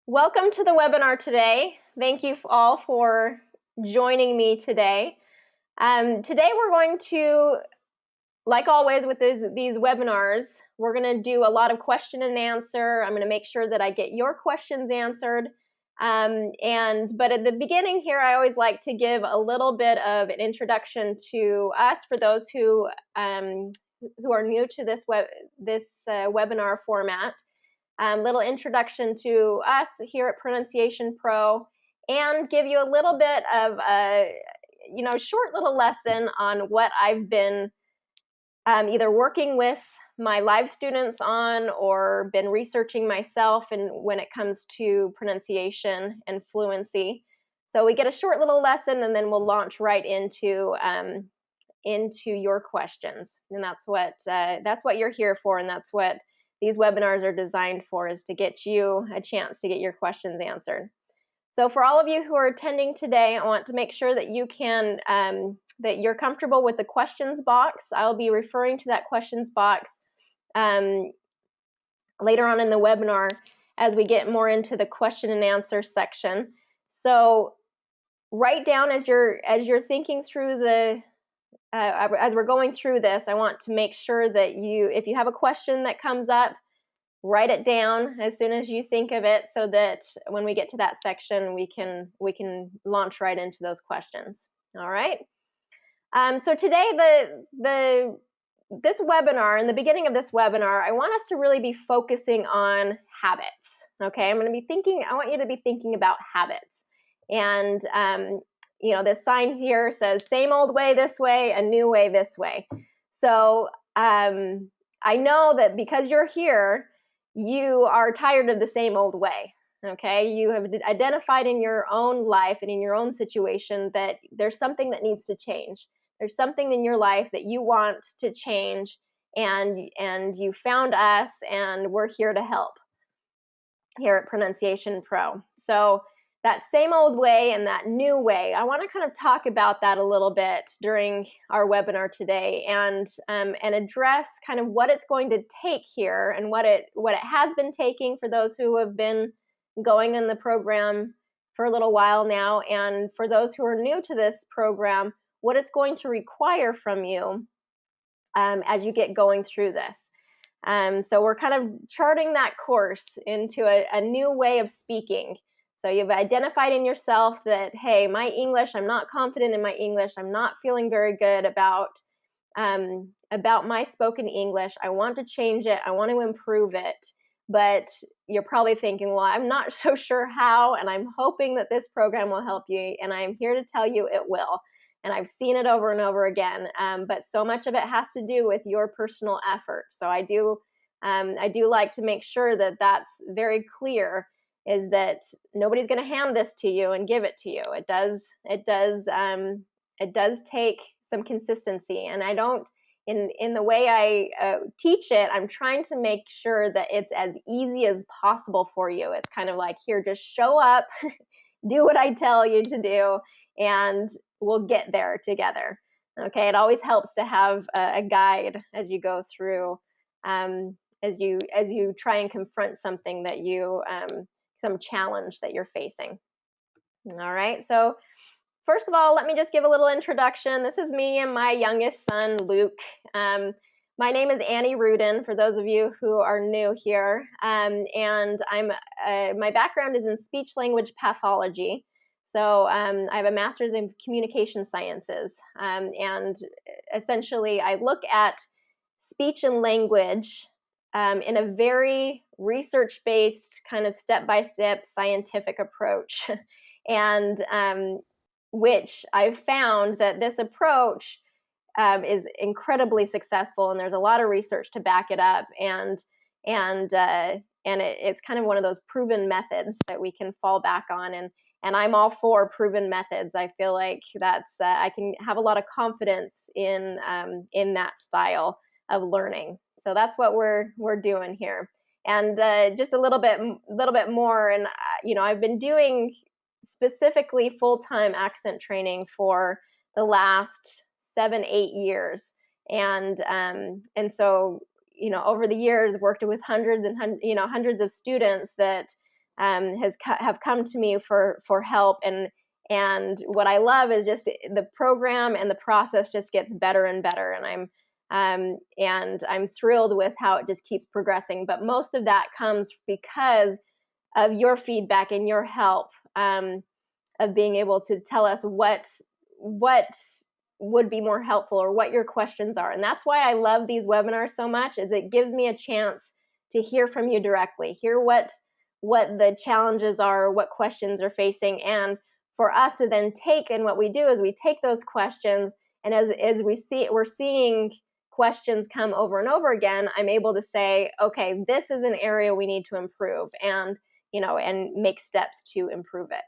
Welcome to the webinar today. Thank you all for joining me today. Today we're going to, like always with these webinars, we're going to do a lot of question and answer. I'm going to make sure that I get your questions answered. But at the beginning here, I always like to give a little bit of an introduction to us for those who are new to this webinar format. Little introduction to us here at Pronunciation Pro, and give you a little bit of a short little lesson on what I've been either working with my live students on or been researching myself and when it comes to pronunciation and fluency. So we get a short little lesson and then we'll launch right into your questions, and that's what you're here for, and that's what these webinars are designed for, is to get you a chance to get your questions answered. So for all of you who are attending today, I want to make sure that you can that you're comfortable with the questions box. I'll be referring to that questions box later on in the webinar as we get more into the question and answer section. So write down as you're thinking through the as we're going through this, I want to make sure that if you have a question that comes up, write it down as soon as you think of it, so that when we get to that section, we can launch right into those questions. All right. So today, this webinar, in the beginning of this webinar, I want us to really be focusing on habits. Okay, I want you to be thinking about habits. And this sign here says same old way this way, a new way this way. So I know that because you're here, you are tired of the same old way. Okay, you have identified in your own life and in your own situation that there's something that needs to change. There's something in your life that you want to change, and you found us, and we're here to help here at Pronunciation Pro. So that same old way and that new way, I want to kind of talk about that a little bit during our webinar today, and address kind of what it's going to take here, and what it has been taking for those who have been going in the program for a little while now, and for those who are new to this program, what it's going to require from you as you get going through this. So we're kind of charting that course into a new way of speaking. So you've identified in yourself that, hey, my English, I'm not confident in my English. I'm not feeling very good about my spoken English. I want to change it. I want to improve it. But you're probably thinking, well, I'm not so sure how, and I'm hoping that this program will help you, and I'm here to tell you it will. And I've seen it over and over again, but so much of it has to do with your personal effort. So I do like to make sure that that's very clear, is that nobody's going to hand this to you and give it to you. It does take some consistency, and I don't, in the way I teach it, I'm trying to make sure that it's as easy as possible for you. It's kind of like, here, just show up, do what I tell you to do, and we'll get there together. Okay, it always helps to have a guide as you go through, as you try and confront something that some challenge that you're facing. All right, so first of all, let me just give a little introduction. This is me and my youngest son, Luke. My name is Annie Rudin, for those of you who are new here, and my background is in speech-language pathology. So I have a master's in communication sciences, and essentially I look at speech and language in a very research-based, kind of step-by-step scientific approach, and which I've found that this approach is incredibly successful, and there's a lot of research to back it up, and it's kind of one of those proven methods that we can fall back on, and I'm all for proven methods. I feel like that's I can have a lot of confidence in that style of learning. So that's what we're doing here, and just a little bit more. And I've been doing specifically full-time accent training for the last 7-8 years, and so over the years worked with hundreds of students that have come to me for help, and what I love is just the program and the process just gets better and better, and I'm thrilled with how it just keeps progressing. But most of that comes because of your feedback and your help, of being able to tell us what would be more helpful or what your questions are. And that's why I love these webinars so much, is it gives me a chance to hear from you directly, hear what the challenges are, what questions are facing, and for us to then take, and what we do is we take those questions, and as we're seeing questions come over and over again, I'm able to say, okay, this is an area we need to improve, and and make steps to improve it.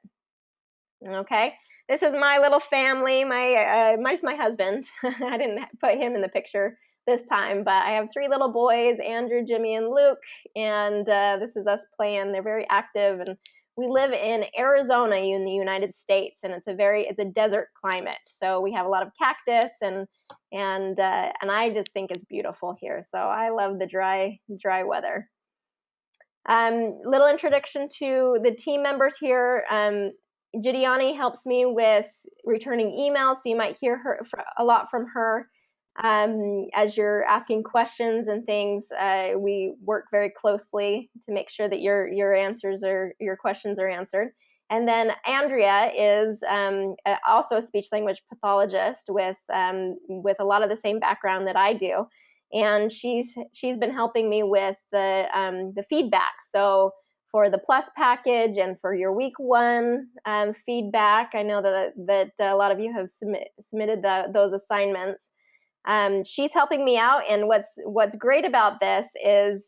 Okay, this is my little family. Mine's my husband. I didn't put him in the picture this time, but I have 3 little boys, Andrew, Jimmy, and Luke, and this is us playing. They're very active, and we live in Arizona in the United States, and it's a desert climate, so we have a lot of cactus, and I just think it's beautiful here. So I love the dry weather. Little introduction to the team members here. Gideoni helps me with returning emails, so you might hear a lot from her as you're asking questions and things. We work very closely to make sure that your questions are answered. And then Andrea is also a speech language pathologist with a lot of the same background that I do. And she's been helping me with the feedback. So for the Plus package and for your week 1 feedback, I know that a lot of you have submitted those assignments. She's helping me out, and what's great about this is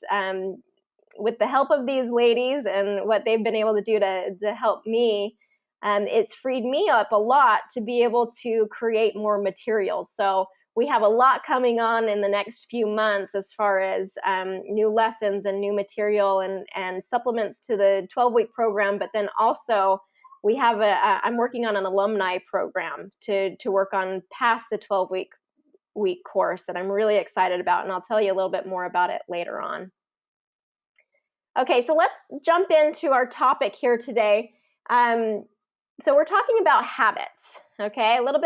with the help of these ladies and what they've been able to do to help me, it's freed me up a lot to be able to create more materials. So we have a lot coming on in the next few months as far as new lessons and new material and supplements to the 12-week program. But then also we have I'm working on an alumni program to work on past the 12-week course that I'm really excited about, and I'll tell you a little bit more about it later on. Okay, so let's jump into our topic here today. So we're talking about habits, okay? A little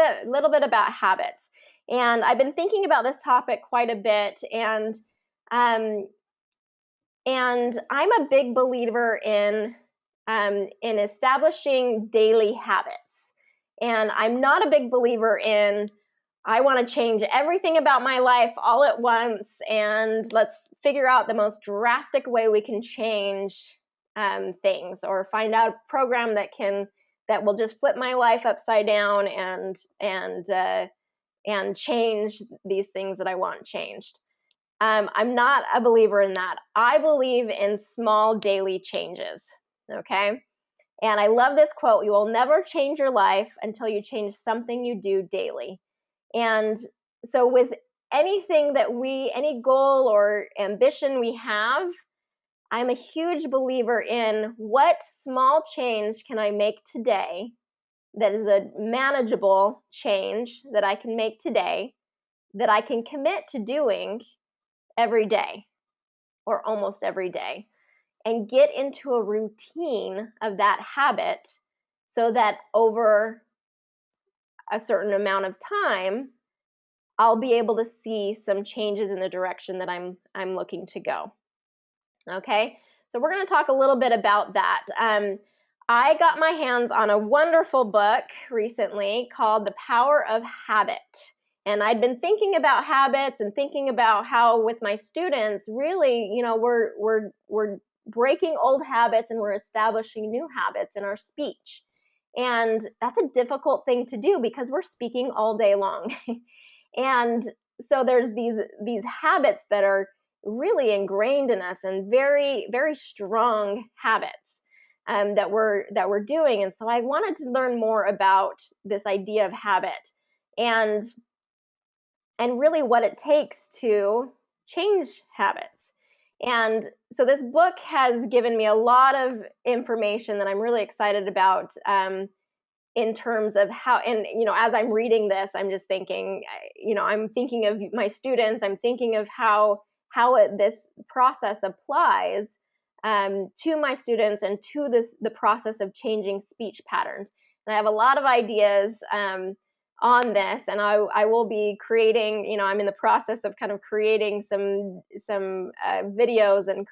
bit about habits. And I've been thinking about this topic quite a bit, and I'm a big believer in establishing daily habits. And I'm not a big believer in, I want to change everything about my life all at once, and let's figure out the most drastic way we can change things, or find out a program that will just flip my life upside down and change these things that I want changed. I'm not a believer in that. I believe in small daily changes, okay? And I love this quote: you will never change your life until you change something you do daily. And so with anything that any goal or ambition we have, I'm a huge believer in what small change can I make today that is a manageable change that I can make today, that I can commit to doing every day or almost every day, and get into a routine of that habit, so that over a certain amount of time, I'll be able to see some changes in the direction that I'm looking to go. Okay, so we're going to talk a little bit about that. I got my hands on a wonderful book recently called The Power of Habit. And I'd been thinking about habits and thinking about how with my students, really, we're breaking old habits and we're establishing new habits in our speech. And that's a difficult thing to do because we're speaking all day long. And so there's these habits that are really ingrained in us, and very, very strong habits that we're doing. And so I wanted to learn more about this idea of habit and really what it takes to change habits. And so this book has given me a lot of information that I'm really excited about in terms of how, and as I'm reading this, I'm just thinking, I'm thinking of my students, I'm thinking of how this process applies to my students and to the process of changing speech patterns. And I have a lot of ideas on this, and I will be creating, I'm in the process of kind of creating some videos and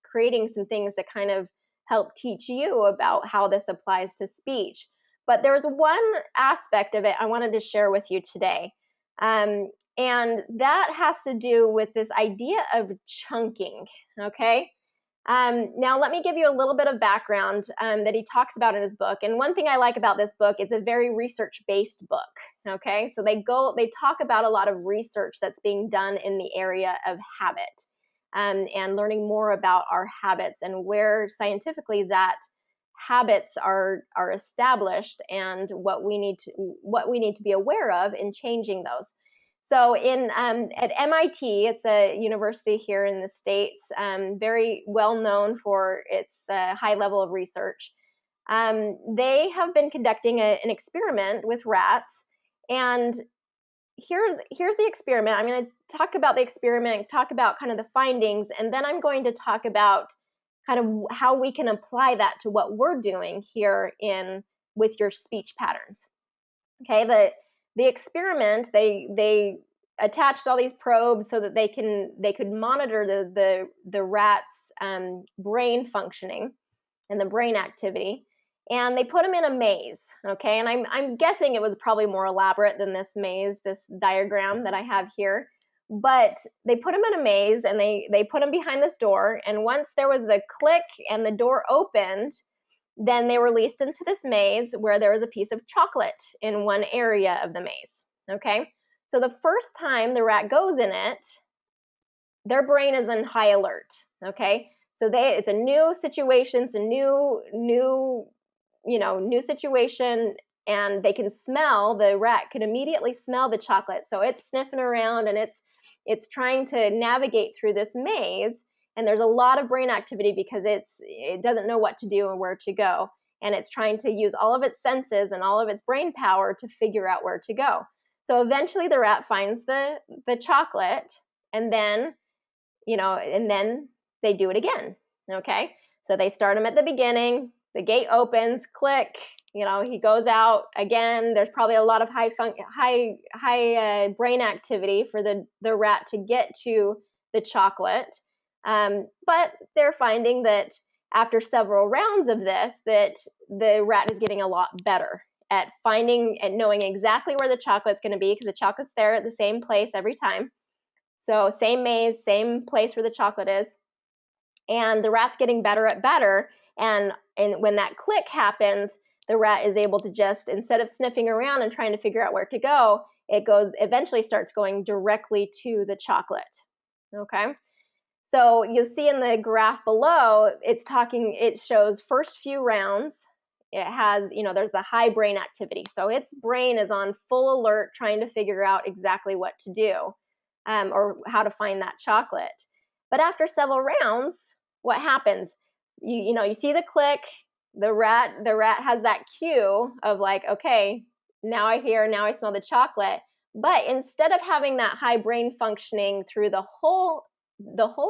creating some things to kind of help teach you about how this applies to speech. But there's one aspect of it I wanted to share with you today. And that has to do with this idea of chunking, okay? Now, let me give you a little bit of background that he talks about in his book. And one thing I like about this book, it's a very research-based book, okay? So they talk about a lot of research that's being done in the area of habit and learning more about our habits and where scientifically that habits are established and what we need to be aware of in changing those. So at MIT, it's a university here in the States, very well known for its high level of research. They have been conducting an experiment with rats, and here's the experiment. I'm going to talk about the experiment, talk about kind of the findings, and then I'm going to talk about kind of how we can apply that to what we're doing here with your speech patterns. Okay, the experiment, they attached all these probes so that they could monitor the rat's brain functioning and the brain activity, and they put them in a maze. Okay, and I'm guessing it was probably more elaborate than this maze, this diagram that I have here. But they put them in a maze, and they put them behind this door, and once there was the click and the door opened, then they were released into this maze where there was a piece of chocolate in one area of the maze, okay? So the first time the rat goes in it, their brain is in high alert, okay? So it's a new situation, it's a new situation, and they can smell, the rat can immediately smell the chocolate. So it's sniffing around and it's trying to navigate through this maze, and there's a lot of brain activity because it doesn't know what to do and where to go, and it's trying to use all of its senses and all of its brain power to figure out where to go. So eventually the rat finds the chocolate, and then they do it again, okay? So they start him at the beginning, the gate opens, click, he goes out again. There's probably a lot of high brain activity for the rat to get to the chocolate. But they're finding that after several rounds of this, that the rat is getting a lot better at finding and knowing exactly where the chocolate's going to be, because the chocolate's there at the same place every time. So same maze, same place where the chocolate is. And the rat's getting better at better. And when that click happens, the rat is able to just, instead of sniffing around and trying to figure out where to go, eventually starts going directly to the chocolate. Okay? So you'll see in the graph below, it shows first few rounds. It has, there's the high brain activity. So its brain is on full alert trying to figure out exactly what to do or how to find that chocolate. But after several rounds, what happens? You see the click, the rat has that cue of like, okay, now I smell the chocolate. But instead of having that high brain functioning through the whole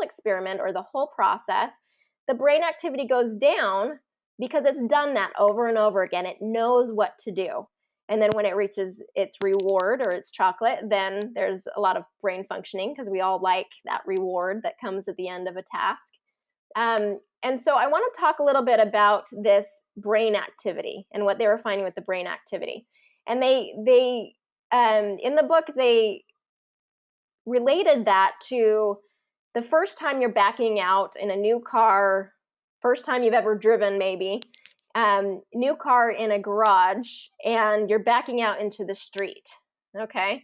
experiment or the whole process, the brain activity goes down because it's done that over and over again. It knows what to do. And then when it reaches its reward or its chocolate, then there's a lot of brain functioning because we all like that reward that comes at the end of a task. And so I want to talk a little bit about this brain activity and what they were finding with the brain activity. And they in the book, they related that to the first time you're backing out in a new car, first time you've ever driven maybe, new car in a garage, and you're backing out into the street, okay?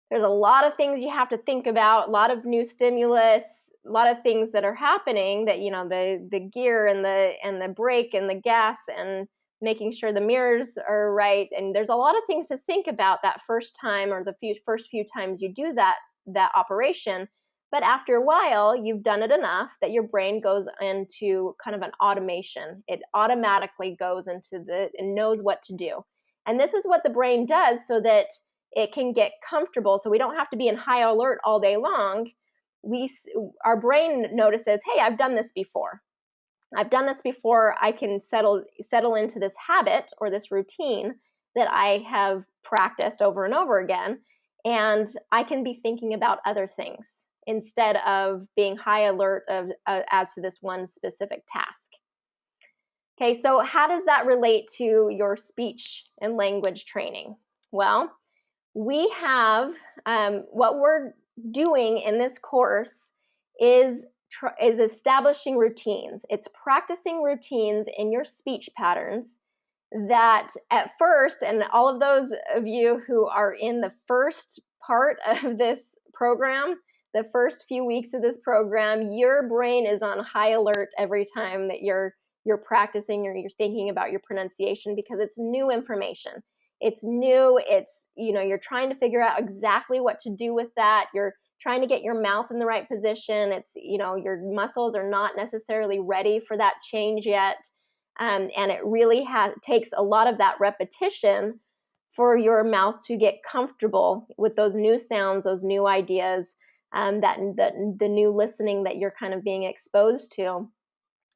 There's a lot of things you have to think about, a lot of new stimulus, a lot of things that are happening that, the gear and the brake and the gas and making sure the mirrors are right. And there's a lot of things to think about that first time or the first few times you do that operation. But after a while, you've done it enough that your brain goes into kind of an automation. It automatically goes into and knows what to do. And this is what the brain does so that it can get comfortable, so we don't have to be in high alert all day long. Our brain notices, hey, I've done this before. I've done this before, I can settle into this habit or this routine that I have practiced over and over again, and I can be thinking about other things instead of being high alert as to this one specific task. Okay, so how does that relate to your speech and language training? Well, we have, what we're doing in this course is establishing routines. It's practicing routines in your speech patterns that at first, and all of those of you who are in the first part of this program, the first few weeks of this program, your brain is on high alert every time that you're practicing or you're thinking about your pronunciation, because it's new information. It's new, it's, you're trying to figure out exactly what to do with that. You're trying to get your mouth in the right position. It's, your muscles are not necessarily ready for that change yet. And it really takes a lot of that repetition for your mouth to get comfortable with those new sounds, those new ideas, the new listening that you're kind of being exposed to.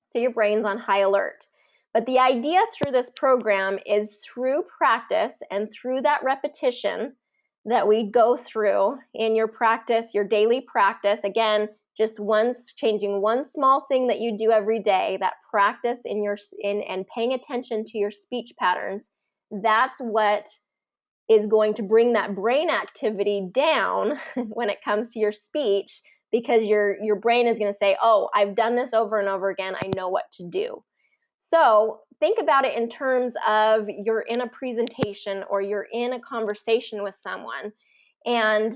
So your brain's on high alert. But the idea through this program is through practice and through that repetition that we go through in your practice, your daily practice. Again, just changing one small thing that you do every day, that practice and paying attention to your speech patterns. That's what is going to bring that brain activity down when it comes to your speech, because your brain is going to say, oh, I've done this over and over again, I know what to do. So think about it in terms of you're in a presentation or you're in a conversation with someone, and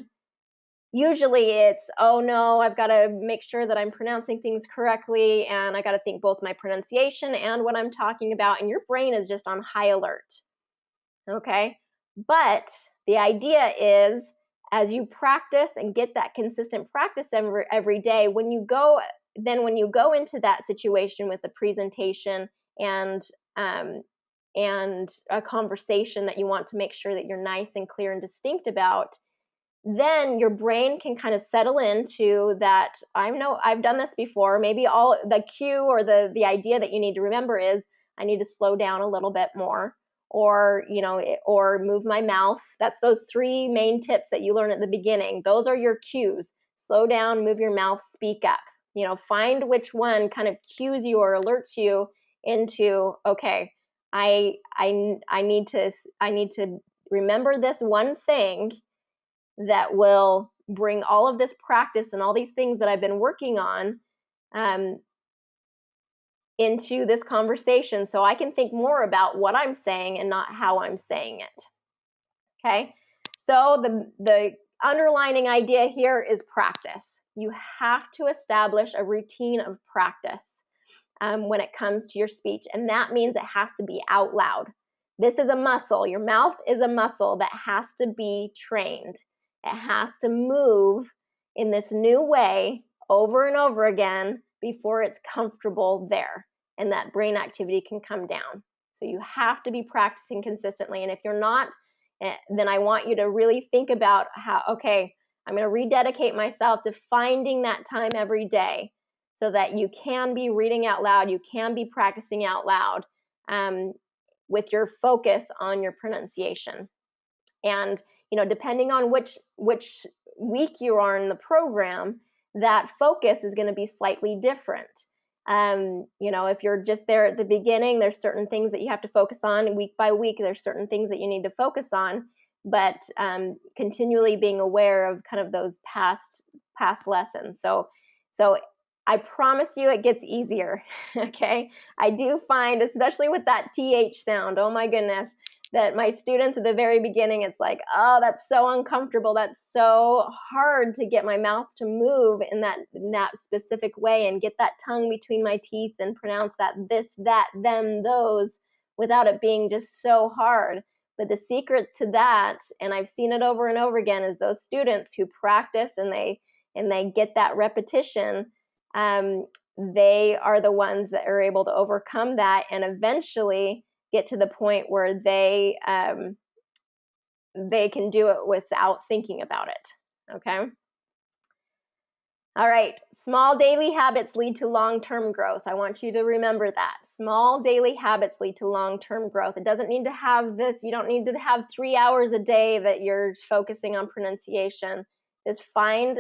usually it's, oh no, I've got to make sure that I'm pronouncing things correctly, and I got to think both my pronunciation and what I'm talking about, and your brain is just on high alert. Okay? But the idea is, as you practice and get that consistent practice every day, when you go into that situation with a presentation and a conversation that you want to make sure that you're nice and clear and distinct about, then your brain can kind of settle into that, I've done this before. Maybe all the cue or the idea that you need to remember is, I need to slow down a little bit more, or or move my mouth. That's those 3 main tips that you learn at the beginning. Those are your cues. Slow down, move your mouth, speak up. Find which one kind of cues you or alerts you into, okay, I need to remember this one thing that will bring all of this practice and all these things that I've been working on into this conversation, so I can think more about what I'm saying and not how I'm saying it. Okay, so the underlining idea here is practice. You have to establish a routine of practice when it comes to your speech, and that means it has to be out loud. This is a muscle. Your mouth is a muscle that has to be trained. It has to move in this new way over and over again before it's comfortable there, and that brain activity can come down. So you have to be practicing consistently, and if you're not, then I want you to really think about how, okay, I'm going to rededicate myself to finding that time every day so that you can be reading out loud, you can be practicing out loud with your focus on your pronunciation. And depending on which week you are in the program, that focus is going to be slightly different. If you're just there at the beginning, there's certain things that you have to focus on. Week by week, there's certain things that you need to focus on, but continually being aware of kind of those past lessons. So I promise you it gets easier, okay? I do find, especially with that TH sound, oh my goodness, that my students at the very beginning, it's like, oh, that's so uncomfortable. That's so hard to get my mouth to move in that specific way and get that tongue between my teeth and pronounce that this, that, them, those without it being just so hard. But the secret to that, and I've seen it over and over again, is those students who practice and they get that repetition, they are the ones that are able to overcome that and eventually get to the point where they can do it without thinking about it. Okay. All right, small daily habits lead to long-term growth. I want you to remember that. Small daily habits lead to long-term growth. It doesn't need to have this, you don't need to have 3 hours a day that you're focusing on pronunciation. Just find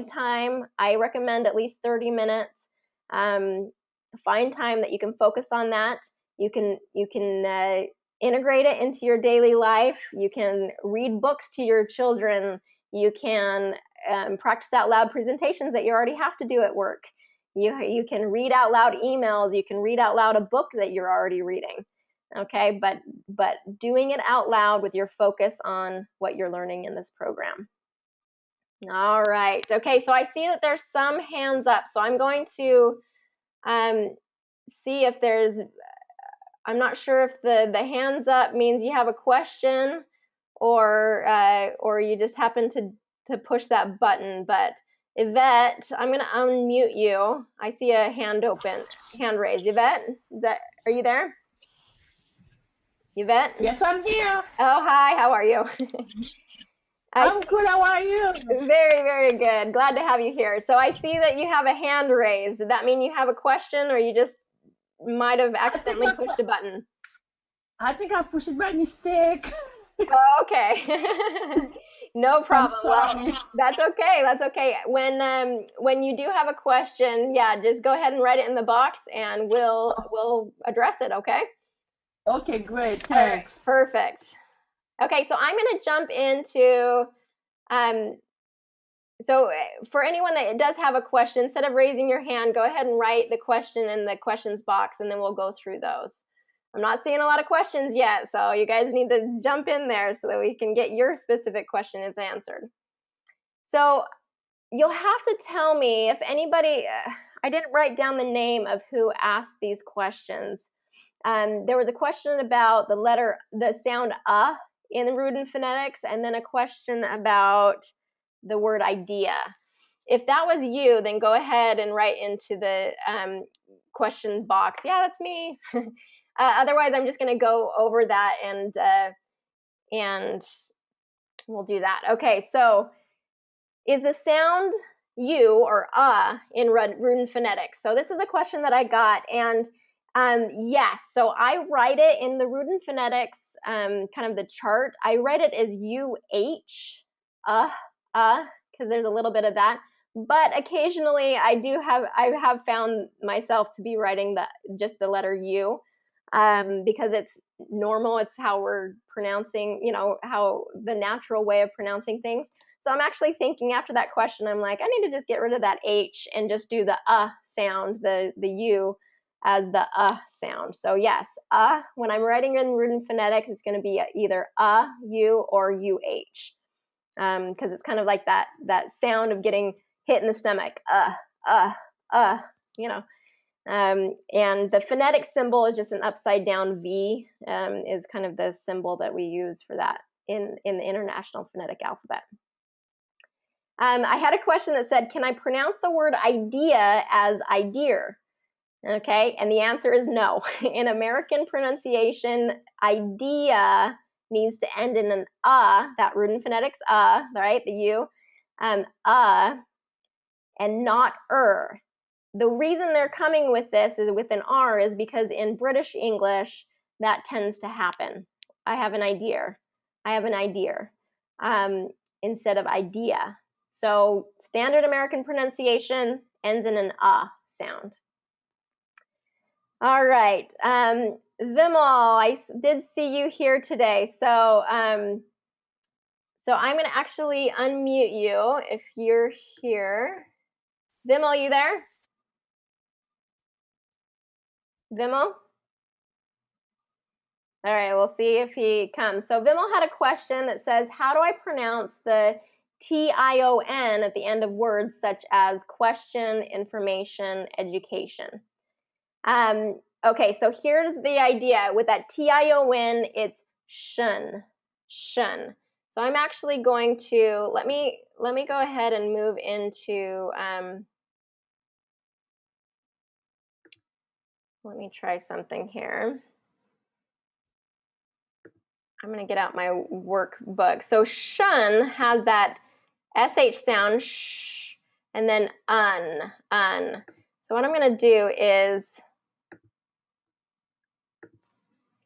time. I recommend at least 30 minutes. Find time that you can focus on that. You can integrate it into your daily life. You can read books to your children. You can practice out loud presentations that you already have to do at work. You can read out loud emails. You can read out loud a book that you're already reading. Okay, but doing it out loud with your focus on what you're learning in this program. All right. Okay, so I see that there's some hands up. So I'm going to see if there's, I'm not sure if the hands up means you have a question or you just happen to push that button. But Yvette, I'm going to unmute you. I see a hand raised. Yvette, are you there? Yvette? Yes, I'm here. Oh, hi. How are you? I'm good. How are you? Very, very good. Glad to have you here. So I see that you have a hand raised. Does that mean you have a question, or you just might have accidentally pushed a button? I think I pushed it by mistake. Oh, okay. No problem. I'm sorry. Well, that's okay. That's okay. When you do have a question, yeah, just go ahead and write it in the box, and we'll address it. Okay. Okay, great. All right. Thanks. Perfect. Okay, so I'm going to jump into so for anyone that does have a question, instead of raising your hand, go ahead and write the question in the questions box, and then we'll go through those. I'm not seeing a lot of questions yet, so you guys need to jump in there so that we can get your specific question answered. So you'll have to tell me if anybody, I didn't write down the name of who asked these questions. There was a question about the sound in the Rudin phonetics, and then a question about the word idea. If that was you, then go ahead and write into the question box, yeah, that's me. Otherwise, I'm just going to go over that and we'll do that. Okay, so is the sound U or in Rudin phonetics? So this is a question that I got, and yes, so I write it in the Rudin phonetics, kind of the chart. I write it as UH, because there's a little bit of that. But occasionally I have found myself to be writing just the letter U, because it's normal. It's how we're pronouncing, how the natural way of pronouncing things. So I'm actually thinking after that question, I'm like, I need to just get rid of that H and just do the sound, the U as the sound. So yes, when I'm writing in Rudin phonetics, it's going to be either U or UH, because it's kind of like that sound of getting hit in the stomach, and the phonetic symbol is just an upside down V, is kind of the symbol that we use for that in the International Phonetic Alphabet. I had a question that said, can I pronounce the word idea as idea? Okay, and the answer is no. In American pronunciation, idea needs to end in an that Rudin phonetics right, the U, and not The reason they're coming with this is with an R is because in British English, that tends to happen. I have an idea. Instead of idea. So standard American pronunciation ends in an sound. All right, Vimal, I did see you here today, so I'm going to actually unmute you if you're here. Vimal, you there? Vimal? All right, we'll see if he comes. So Vimal had a question that says, how do I pronounce the T-I-O-N at the end of words such as question, information, education? Okay, so here's the idea. With that T-I-O-N, it's shun. So I'm actually going to, let me go ahead and move into, let me try something here. I'm going to get out my workbook. So shun has that SH sound, shh, and then un. So what I'm going to do is,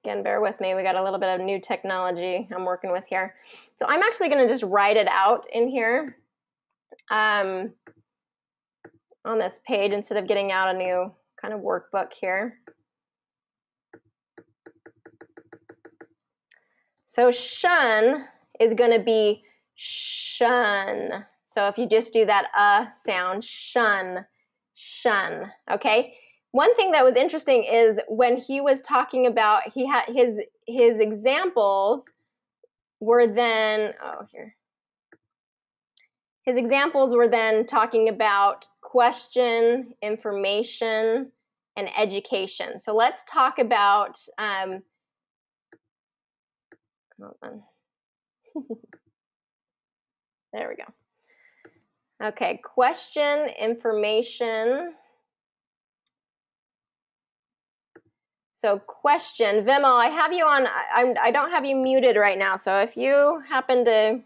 again, bear with me, we got a little bit of new technology I'm working with here. So I'm actually going to just write it out in here on this page instead of getting out a new kind of workbook here. So shun is going to be shun. So if you just do that sound, shun, shun, okay? One thing that was interesting is when he was talking about, he had his examples were then, his examples were then talking about question, information, and education. So let's talk about, hold on. There we go. Okay, question, information. So question, Vimal, I have you on, I don't have you muted right now, so if you happen to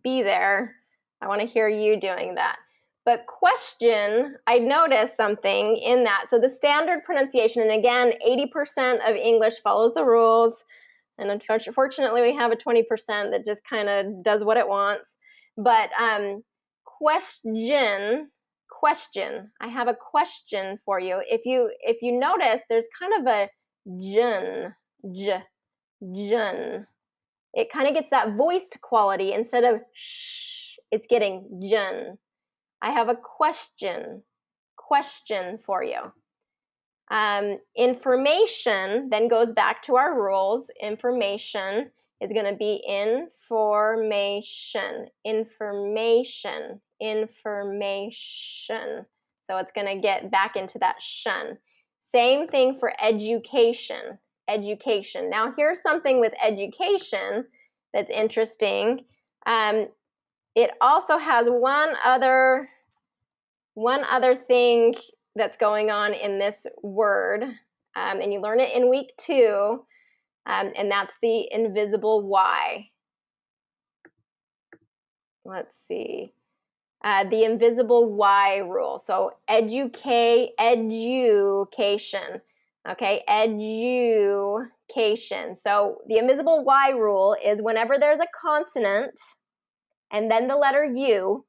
be there, I want to hear you doing that. But question, I noticed something in that. So the standard pronunciation, and again, 80% of English follows the rules, and unfortunately we have a 20% that just kind of does what it wants. But question, I have a question for you. If you notice, there's kind of a jun, jun. It kind of gets that voiced quality instead of shh, it's getting jun. I have a question for you. Information then goes back to our rules. Information is going to be information. So it's going to get back into that shun. Same thing for education. Now here's something with education that's interesting. It also has one other thing that's going on in this word, and you learn it in week 2, and that's the invisible Y. Let's see. The invisible Y rule. So education. Okay, education. So the invisible Y rule is whenever there's a consonant and then the letter U,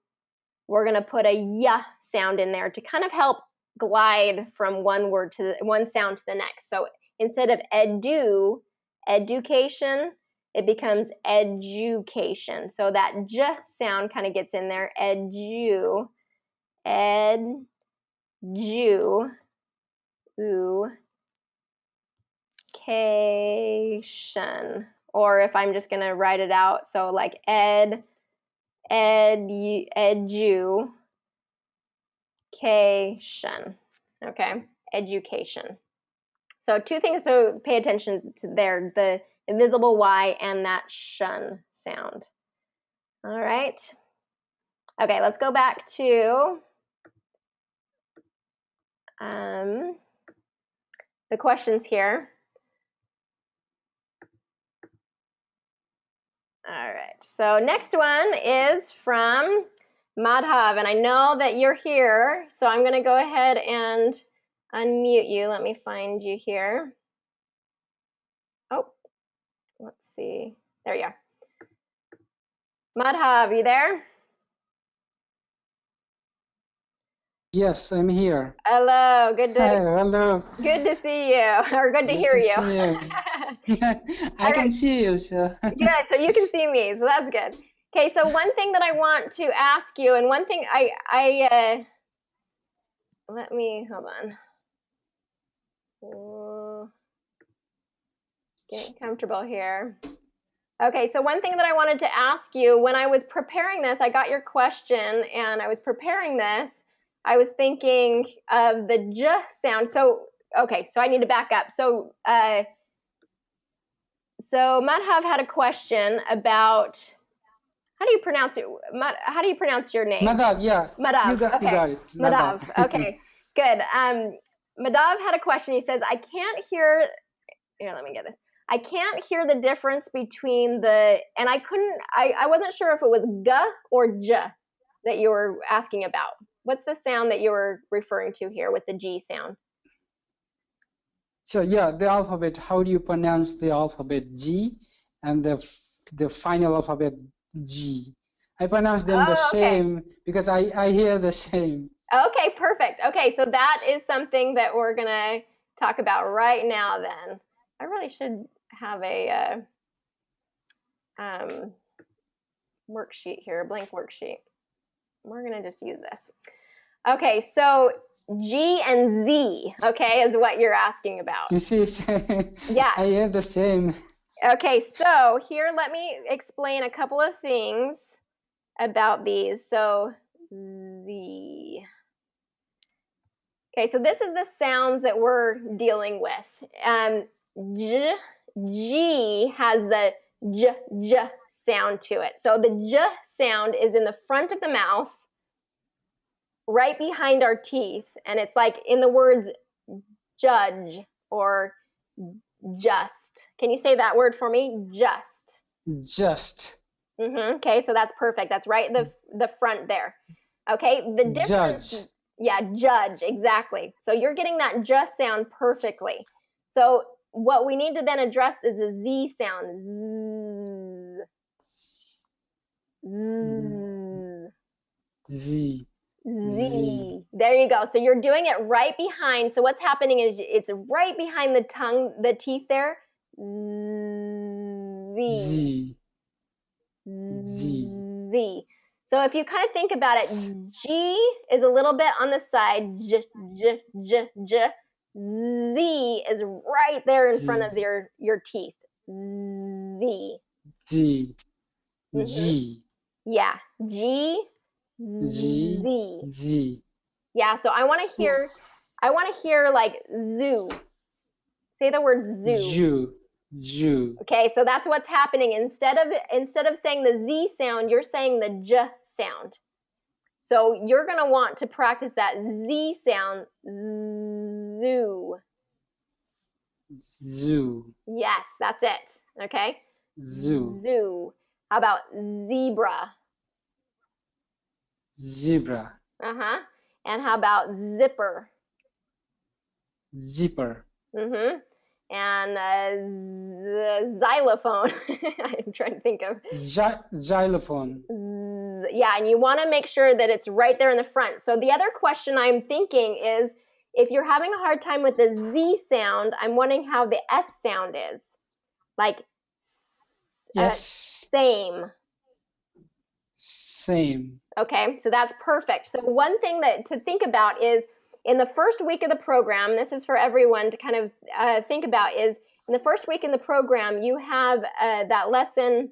we're going to put a y sound in there to kind of help glide from one sound to the next. So instead of education, it becomes education. So that j sound kind of gets in there. Education. Or if I'm just going to write it out, so like education. Okay, education. So 2 things to pay attention to there, the invisible Y and that shun sound. All right. Okay, let's go back to the questions here. All right, so next one is from Madhav, and I know that you're here, so I'm going to go ahead and unmute you. Let me find you here. Oh, let's see. There you are. Madhav, you there? Yes, I'm here. Hello, good hello. Good to see you, or good to hear you. I can see you, so. Good, so you can see me, so that's good. Okay, so one thing that I want to ask you, and one thing let me, hold on. Getting comfortable here. Okay, so one thing that I wanted to ask you, when I was preparing this, I got your question, and I was preparing this, I was thinking of the j sound. So, okay, so I need to back up. So Madhav had a question about, how do you pronounce it? How do you pronounce your name? Madhav, yeah. Madhav. You got it. Madhav. Okay, good. Madhav had a question. He says, I can't hear, here, let me get this. I can't hear the difference between the, and I wasn't sure if it was g or j that you were asking about. What's the sound that you were referring to here with the G sound? So yeah, the alphabet. How do you pronounce the alphabet G and the final alphabet G? I pronounce them the Oh, okay. same because I hear the same. Okay, perfect. Okay, so that is something that we're gonna talk about right now then. I really should have a worksheet here, a blank worksheet. We're gonna just use this. Okay, so G and Z, okay, is what you're asking about. You see, Yeah. I hear the same. Okay, so here let me explain a couple of things about these. So Z. Okay, so this is the sounds that we're dealing with. G has the j sound to it. So the j sound is in the front of the mouth, right behind our teeth, and it's like in the words judge or just. Can you say that word for me? Just. Just. Okay, so that's perfect. That's right in the front there. Okay, the difference. Judge. Yeah, judge, exactly. So you're getting that just sound perfectly. So what we need to then address is the Z sound. Z. Z. Z. There you go. So you're doing it right behind. So what's happening is it's right behind the tongue, the teeth there. Z. Z. Z. Z. So if you kind of think about it, G is a little bit on the side, J. Z is right there in front of your teeth. Z. Z. G. Yeah, G. G. Z. Z. Yeah, so I want to hear like zoo. Say the word zoo. Jew. Jew. Okay, so that's what's happening. Instead of saying the Z sound, you're saying the J sound. So you're going to want to practice that Z sound. Zoo. Zoo. Yes, that's it. Okay? Zoo. Zoo. How about zebra? Zebra. Uh-huh. And how about zipper? Zipper. And xylophone. I'm trying to think of. Xylophone. Yeah, and you want to make sure that it's right there in the front. So the other question I'm thinking is, if you're having a hard time with the Z sound, I'm wondering how the S sound is. Like, yes. Same. Same. Okay, so that's perfect. So one thing that to think about is in the first week of the program, this is for everyone to kind of think about, is in the first week in the program, you have that lesson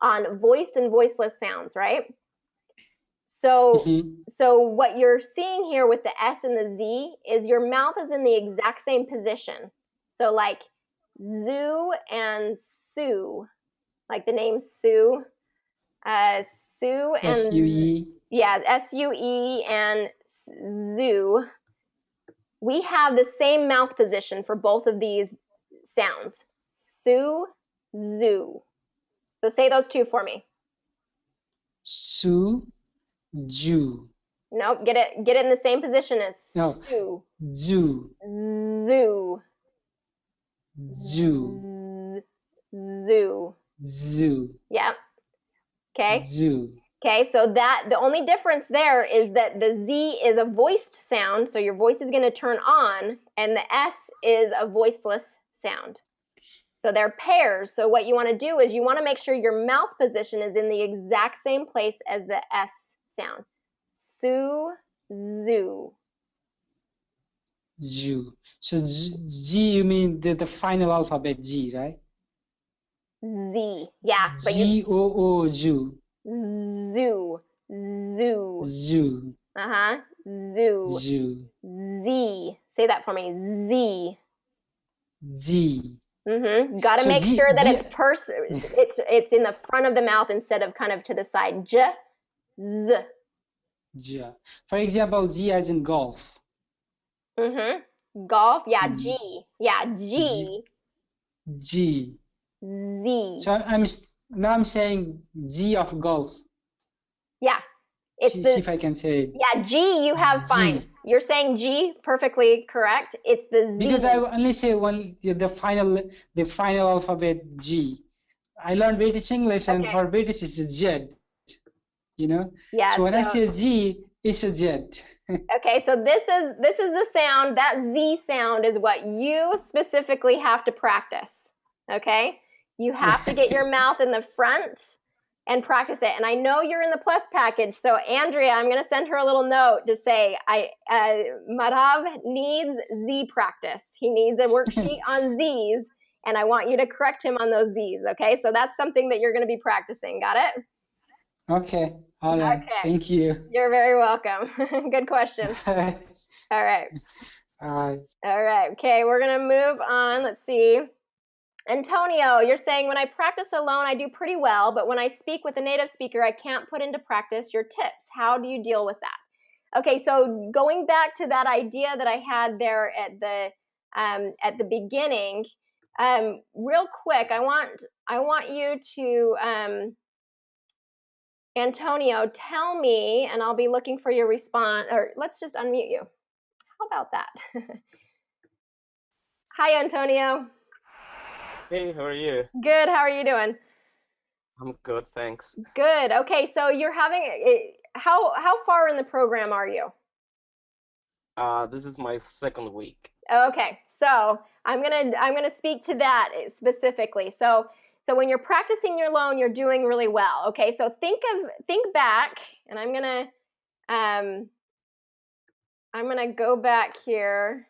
on voiced and voiceless sounds, right? So, so what you're seeing here with the S and the Z is your mouth is in the exact same position. So like zoo and Sue, like the name Sue, Sue and S-U-E. Yeah, S-U-E and zoo. We have the same mouth position for both of these sounds. Sue, zoo. So say those two for me. Sue, Jew. Nope, get it in the same position as Sue. Zoo. Zoo. Zoo. Zoo. Zoo. Yep. Okay. Zoo. Okay, so that the only difference there is that the Z is a voiced sound, so your voice is going to turn on, and the S is a voiceless sound. So they're pairs. So what you want to do is you want to make sure your mouth position is in the exact same place as the S sound. Sue, zoo. Jew. So G, you mean the final alphabet G, right? Z, yeah. G-O-O, Jew. Zoo, zoo. Zoo. Zoo. Zoo. Z. Say that for me. Z. Z. Got to make sure that it's in the front of the mouth instead of kind of to the side. J, Z. J. For example, G as in golf. Golf. Yeah, G. Yeah, G. G. Z. So I'm saying G of golf. Yeah. It's See the, if I can say it. yeah, G you have fine. G. You're saying G, perfectly correct. It's the Z. Because I only say the final alphabet G. I learned British English, and Okay. for British it's a Z, you know. Yeah, So when I so say G, it's a Z. okay, so this is the sound. That Z sound is what you specifically have to practice. Okay? You have to get your mouth in the front and practice it. And I know you're in the plus package, so Andrea, I'm going to send her a little note to say Madhav needs Z practice. He needs a worksheet on Z's, and I want you to correct him on those Z's. Okay? So that's something that you're going to be practicing. Got it? Okay, all right, Okay. thank you. You're very welcome. Good question. Bye. All right. Bye. All right. Okay, we're going to move on. Let's see. Antonio, you're saying when I practice alone, I do pretty well, but when I speak with a native speaker, I can't put into practice your tips. How do you deal with that? Okay, so going back to that idea that I had there at the beginning, real quick, I want you to Antonio, tell me, and I'll be looking for your response, or let's just unmute you. How about that? Hi, Antonio. Hey, how are you? Good. How are you doing? I'm good, thanks. Good. Okay, so you're having how far in the program are you? This is my second week. Okay, so I'm gonna speak to that specifically. So when you're practicing your loan, you're doing really well. Okay, so think back, and I'm gonna go back here.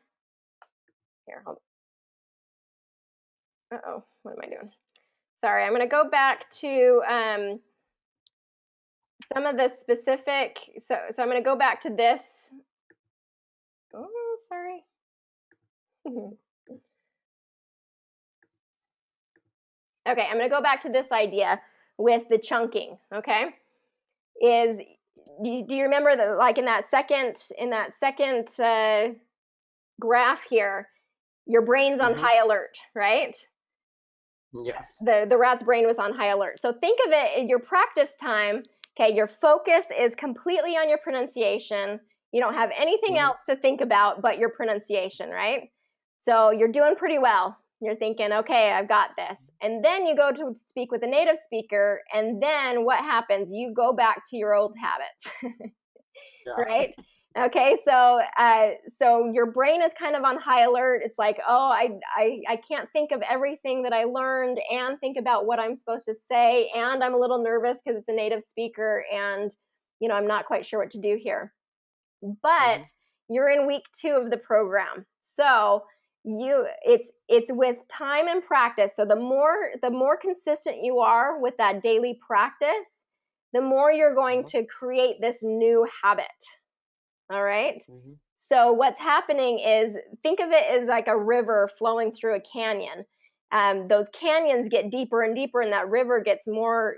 Here, hold. Uh-oh, what am I doing? Sorry, I'm gonna go back to some of the specific. So I'm gonna go back to this. Oh, sorry. Okay, I'm going to go back to this idea with the chunking, okay? Do you remember that, like in that second graph here, your brain's on high alert, right? Yeah. The rat's brain was on high alert. So think of it in your practice time, okay, your focus is completely on your pronunciation. You don't have anything else to think about but your pronunciation, right? So you're doing pretty well. You're thinking, okay, I've got this. And then you go to speak with a native speaker, and then what happens? You go back to your old habits, Yeah. right? Okay, so your brain is kind of on high alert. It's like, oh, I can't think of everything that I learned and think about what I'm supposed to say, and I'm a little nervous because it's a native speaker, and I'm not quite sure what to do here. But you're in week 2 of the program, so it's with time and practice. So the more consistent you are with that daily practice, the more you're going to create this new habit. All right. So what's happening is, think of it as like a river flowing through a canyon. Those canyons get deeper and deeper, and that river gets more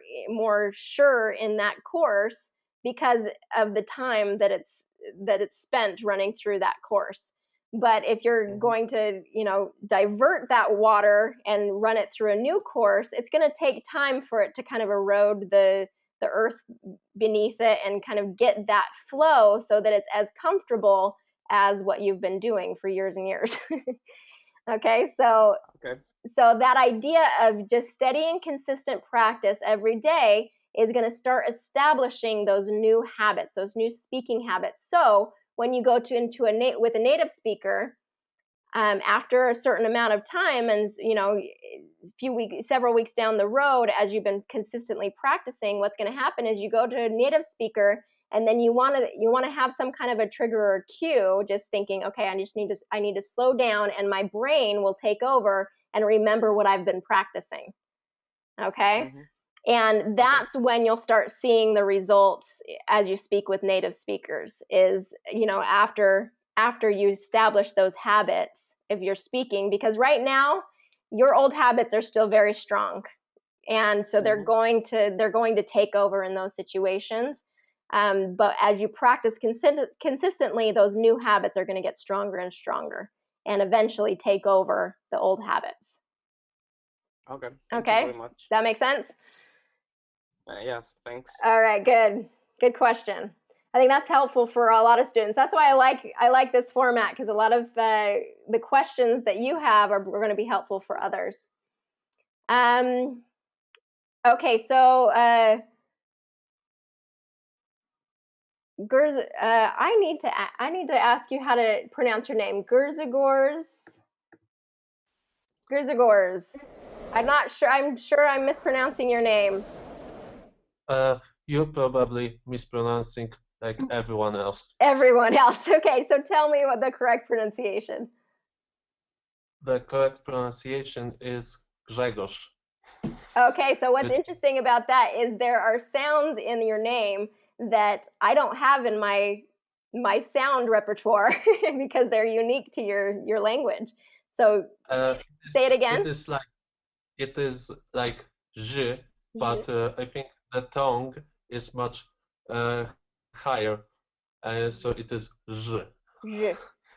sure in that course because of the time that it's spent running through that course. But if you're going to, divert that water and run it through a new course, it's going to take time for it to kind of erode the earth beneath it and kind of get that flow so that it's as comfortable as what you've been doing for years and years. Okay, so that idea of just steady and consistent practice every day is going to start establishing those new habits, those new speaking habits. So when you go with a native speaker, after a certain amount of time, and several weeks down the road, as you've been consistently practicing, what's going to happen is you go to a native speaker, and then you want to have some kind of a trigger or cue, just thinking, okay, I need to slow down, and my brain will take over and remember what I've been practicing. Okay. And that's when you'll start seeing the results as you speak with native speakers, is, after you establish those habits if you're speaking, because right now your old habits are still very strong, and so they're going to take over in those situations. But as you practice consistently, those new habits are going to get stronger and stronger, and eventually take over the old habits. Okay. Thank you very much. That makes sense? Yes, thanks. All right, good question. I think that's helpful for a lot of students. That's why I like this format, because a lot of the questions that you have are going to be helpful for others. Okay, so I need to ask you how to pronounce your name. Gurzagors. I'm sure I'm mispronouncing your name. You're probably mispronouncing like everyone else. Everyone else. Okay, so tell me what the correct pronunciation. The correct pronunciation is Grzegorz. Okay, so what's interesting about that is there are sounds in your name that I don't have in my sound repertoire because they're unique to your language. So say it again. It is like J, but I think the tongue is much higher, so it is J.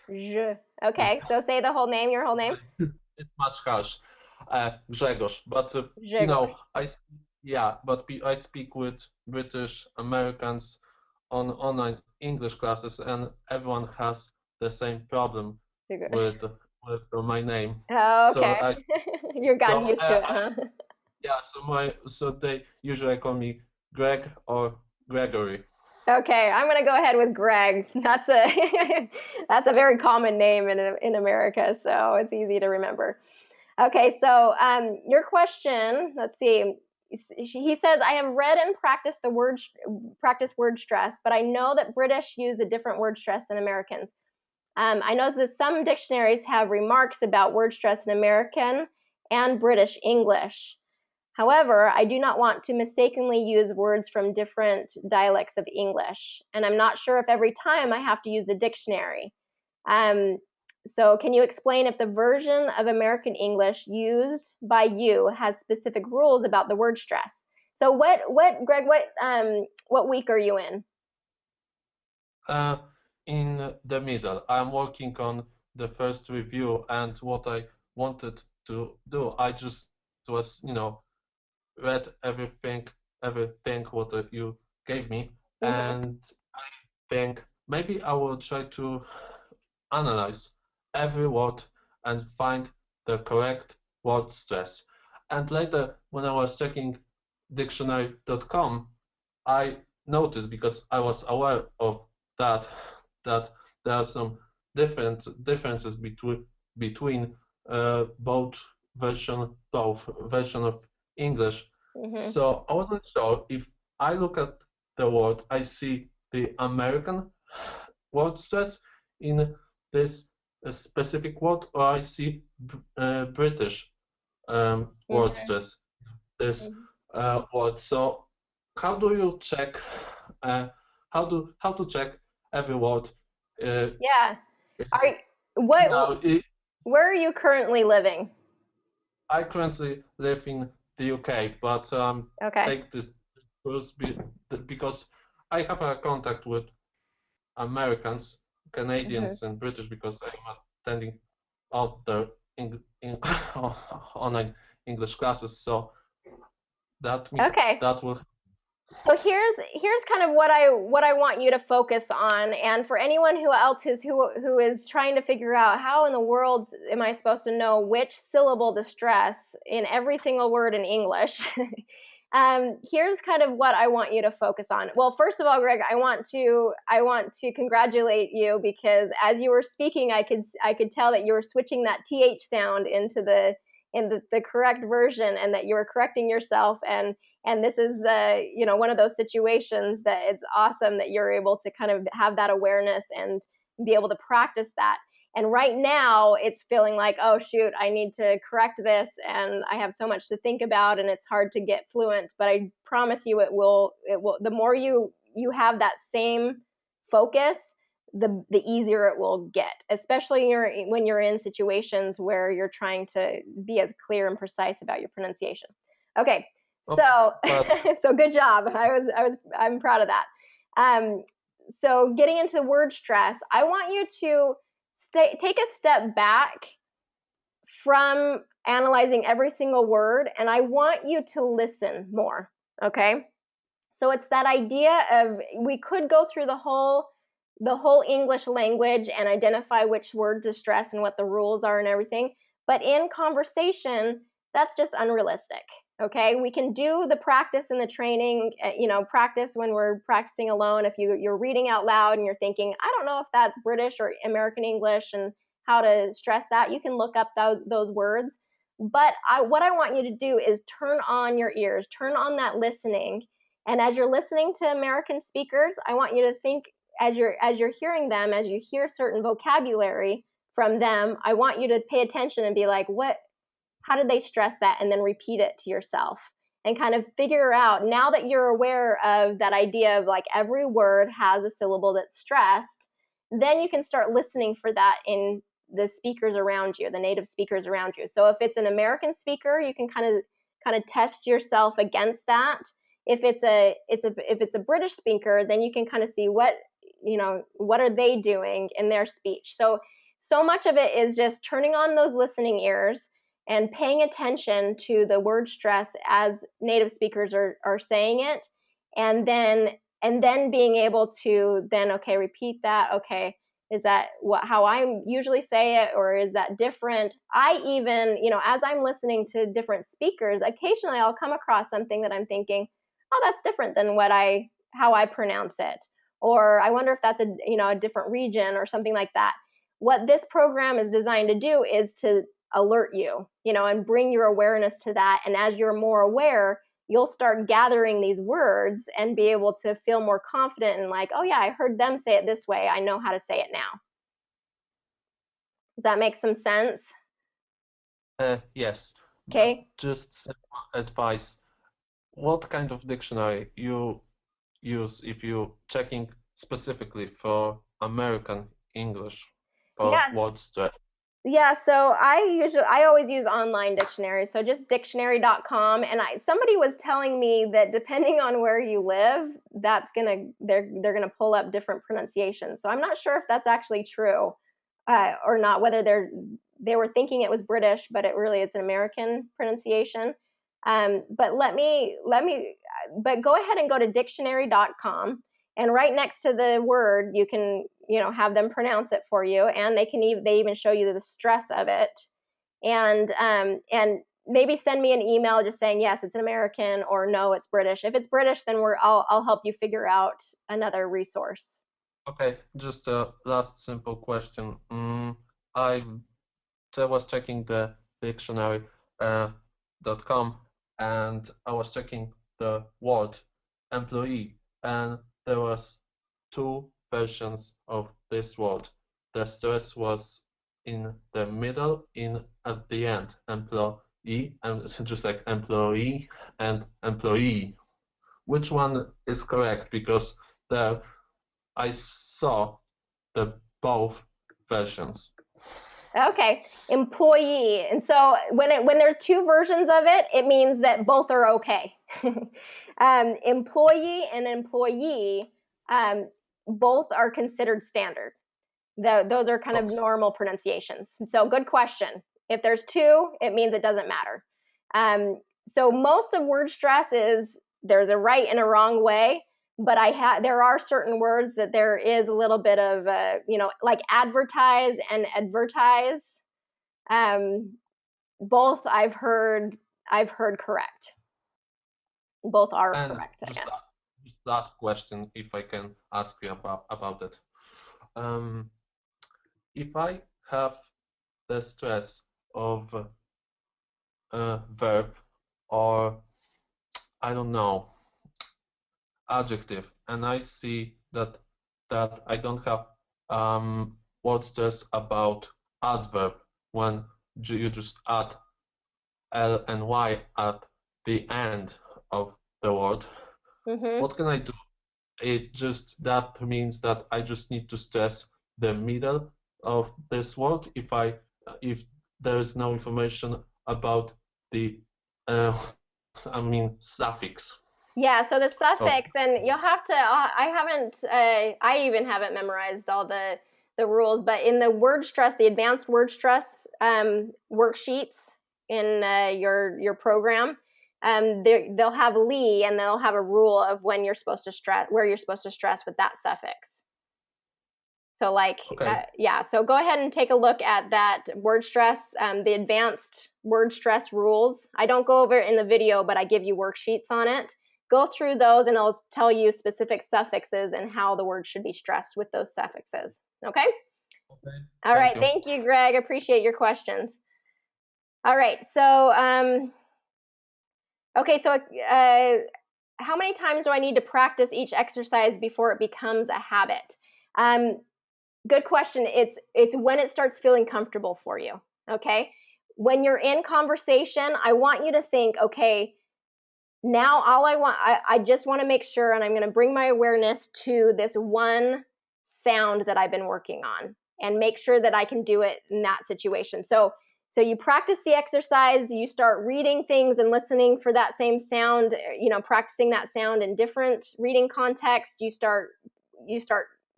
J. Okay, so say the whole name, your whole name. It's much harsh. Grzegorz, but Grzegorz. I speak with British Americans on online English classes, and everyone has the same problem with my name. Oh, okay. So You've gotten used to it, huh? Yeah, so they usually call me Greg or Gregory. Okay, I'm gonna go ahead with Greg. That's a very common name in America, so it's easy to remember. Okay, so your question. Let's see. He says, I have read and practiced word stress, but I know that British use a different word stress than Americans. I know that some dictionaries have remarks about word stress in American and British English. However, I do not want to mistakenly use words from different dialects of English, and I'm not sure if every time I have to use the dictionary. So can you explain if the version of American English used by you has specific rules about the word stress? So Greg, what week are you in? In the middle. I'm working on the first review, and what I wanted to do, I just was, read everything what you gave me, and I think maybe I will try to analyze every word and find the correct word stress. And later, when I was checking dictionary.com, I noticed, because I was aware of that there are some differences between both version of English. So I wasn't sure if I look at the word, I see the American word stress in this specific word, or I see British word stress this word. So how do you check? How to check every word? Yeah. Where are you currently living? I currently live in the UK, but take this course because I have a contact with Americans, Canadians, and British, because I'm attending all the online English classes. So that will. So here's kind of what I want you to focus on, and for anyone who is trying to figure out how in the world am I supposed to know which syllable to stress in every single word in English. Here's kind of what I want you to focus on. Well, first of all, Greg, I want to congratulate you, because as you were speaking, I could tell that you were switching that th sound into the correct version, and that you were correcting yourself, and this is one of those situations that it's awesome that you're able to kind of have that awareness and be able to practice that. And right now it's feeling like, oh shoot, I need to correct this, and I have so much to think about, and it's hard to get fluent. But I promise you it will the more you have that same focus, the easier it will get, especially when you're in situations where you're trying to be as clear and precise about your pronunciation. Okay. So so good job. I'm proud of that. So getting into word stress, I want you to take a step back from analyzing every single word, and I want you to listen more. Okay? So it's that idea of, we could go through the whole English language and identify which word to stress and what the rules are and everything. But in conversation, that's just unrealistic. Okay, we can do the practice and the training, practice when we're practicing alone. If you're reading out loud and you're thinking, I don't know if that's British or American English and how to stress that, you can look up those words. But what I want you to do is turn on your ears, turn on that listening. And as you're listening to American speakers, I want you to think, as you're hearing them, as you hear certain vocabulary from them, I want you to pay attention and be like, how did they stress that? And then repeat it to yourself and kind of figure out, now that you're aware of that idea of like every word has a syllable that's stressed, then you can start listening for that in the speakers around you, the native speakers around you. So if it's an American speaker, you can kind of test yourself against that. If it's a British speaker, then you can kind of see what are they doing in their speech. So much of it is just turning on those listening ears and paying attention to the word stress as native speakers are saying it, and then being able to then, okay, repeat that. Okay, is that how I usually say it, or is that different? I even, as I'm listening to different speakers, occasionally I'll come across something that I'm thinking, oh, that's different than how I pronounce it, or I wonder if that's a different region or something like that. What this program is designed to do is to alert you, and bring your awareness to that. And as you're more aware, you'll start gathering these words and be able to feel more confident and like, oh yeah, I heard them say it this way, I know how to say it now. Does that make some sense? Yes. Okay. Just simple advice. What kind of dictionary you use if you're checking specifically for American English for word stress? Yeah, so I always use online dictionaries, so just dictionary.com. And somebody was telling me that depending on where you live, they're gonna pull up different pronunciations. So I'm not sure if that's actually true or not. Whether they were thinking it was British, but it's an American pronunciation. But but go ahead and go to dictionary.com. And right next to the word, you can, have them pronounce it for you, and they even show you the stress of it, and maybe send me an email just saying yes, it's an American, or no, it's British. If it's British, then I'll help you figure out another resource. Okay, just a last simple question. I was checking the dictionary.com, and I was checking the word employee, and there was 2 versions of this word. The stress was in the middle, at the end, employee, and just like employee and employee. Which one is correct? Because I saw the both versions. Okay, employee. And so when there are 2 versions of it, it means that both are okay. Employee and employee, both are considered standard. Those are kind of normal pronunciations. So good question. If there's 2, it means it doesn't matter. So most of word stress there's a right and a wrong way, but there are certain words that there is a little bit of, like advertise and advertise. Both I've heard correct. Both are correct. Just last question, if I can ask you about it. If I have the stress of a verb, or I don't know, adjective, and I see that I don't have word stress about adverb, when you just add L and Y at the end of the word. What can I do? That means that I just need to stress the middle of this word if there is no information about the suffix. Yeah, so the suffix, and you'll have to, I even haven't memorized all the rules, but in the word stress, the advanced word stress worksheets in your program, they'll have lee, and they'll have a rule of when you're supposed to stress, where you're supposed to stress with that suffix. So like, Okay. yeah, so go ahead and take a look at that word stress, the advanced word stress rules. I don't go over it in the video, but I give you worksheets on it. Go through those and it'll tell you specific suffixes and how the word should be stressed with those suffixes. Okay? Okay. All right, you. thank you, Greg. Appreciate your questions. All right, so, okay, so how many times do I need to practice each exercise before it becomes a habit? Good question. It's when it starts feeling comfortable for you, okay? When you're in conversation, I want you to think, okay, now all I just want to make sure, and I'm going to bring my awareness to this one sound that I've been working on and make sure that I can do it in that situation. So you practice the exercise, you start reading things and listening for that same sound, practicing that sound in different reading contexts. You start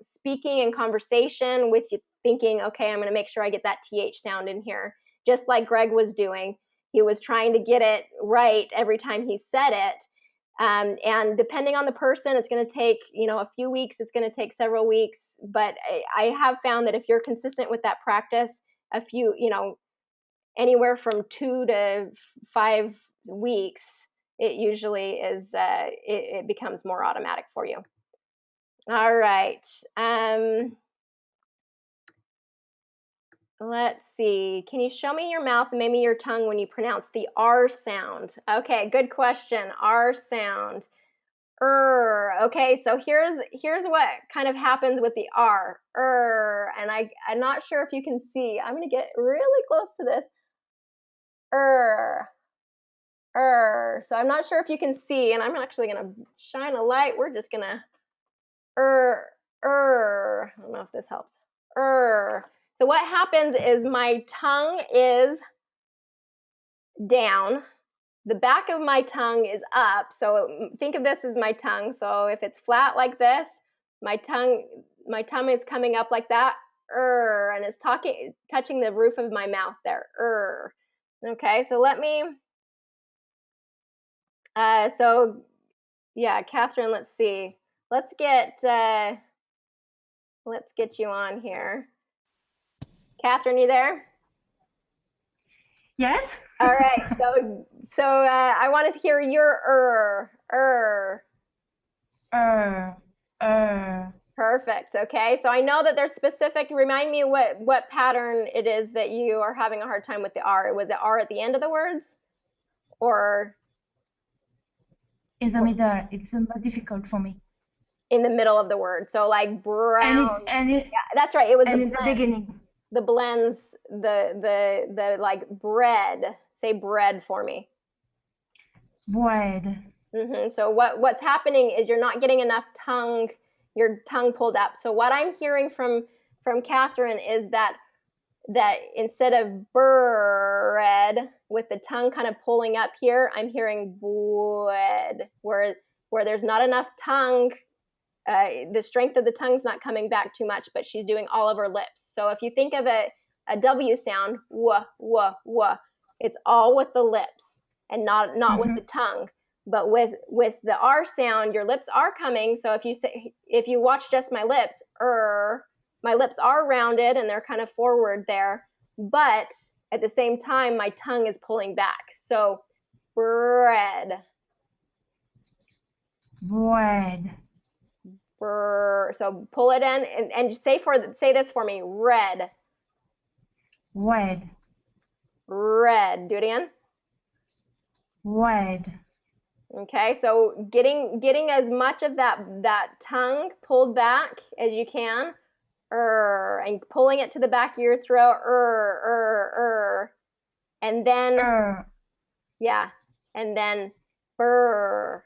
speaking in conversation with you, thinking, okay, I'm going to make sure I get that TH sound in here, just like Greg was doing. He was trying to get it right every time he said it. And depending on the person, it's going to take, a few weeks, it's going to take several weeks. But I have found that if you're consistent with that practice, anywhere from 2 to 5 weeks, it usually is, it becomes more automatic for you. All right. Let's see. Can you show me your mouth and maybe your tongue when you pronounce the R sound? Okay, good question. R sound. Okay, so here's what kind of happens with the R. And I'm not sure if you can see. I'm going to get really close to this. So I'm not sure if you can see, and I'm actually going to shine a light. We're just going to I don't know if this helps. So what happens is my tongue is down. The back of my tongue is up. So think of this as my tongue. So if it's flat like this, my tongue is coming up like that. And it's touching the roof of my mouth there. Okay, so let me, so yeah, Catherine, let's see. Let's get you on here. Catherine, you there? Yes. All right. So I want to hear your Perfect. Okay. So I know that there's specific. Remind me what pattern it is that you are having a hard time with the R. Was it R at the end of the words, or in the middle? It's the most difficult for me. In the middle of the word. So like brown. Yeah, that's right. It was in the beginning. The blends, the like bread. Say bread for me. Bread. So what's happening is you're not getting enough your tongue pulled up. So what I'm hearing from Catherine is that instead of bread with the tongue kind of pulling up here, I'm hearing bread, where there's not enough tongue. The strength of the tongue's not coming back too much, but she's doing all of her lips. So if you think of a W sound, wah, wah, wah, it's all with the lips and not with the tongue. But with the R sound, your lips are coming. So if you watch just my lips, my lips are rounded and they're kind of forward there. But at the same time, my tongue is pulling back. So bread. Bread. So pull it in and say this for me. Red. Red. Red. Do it again. Red. Okay, so getting as much of that tongue pulled back as you can, and pulling it to the back of your throat, and then yeah, and then burr.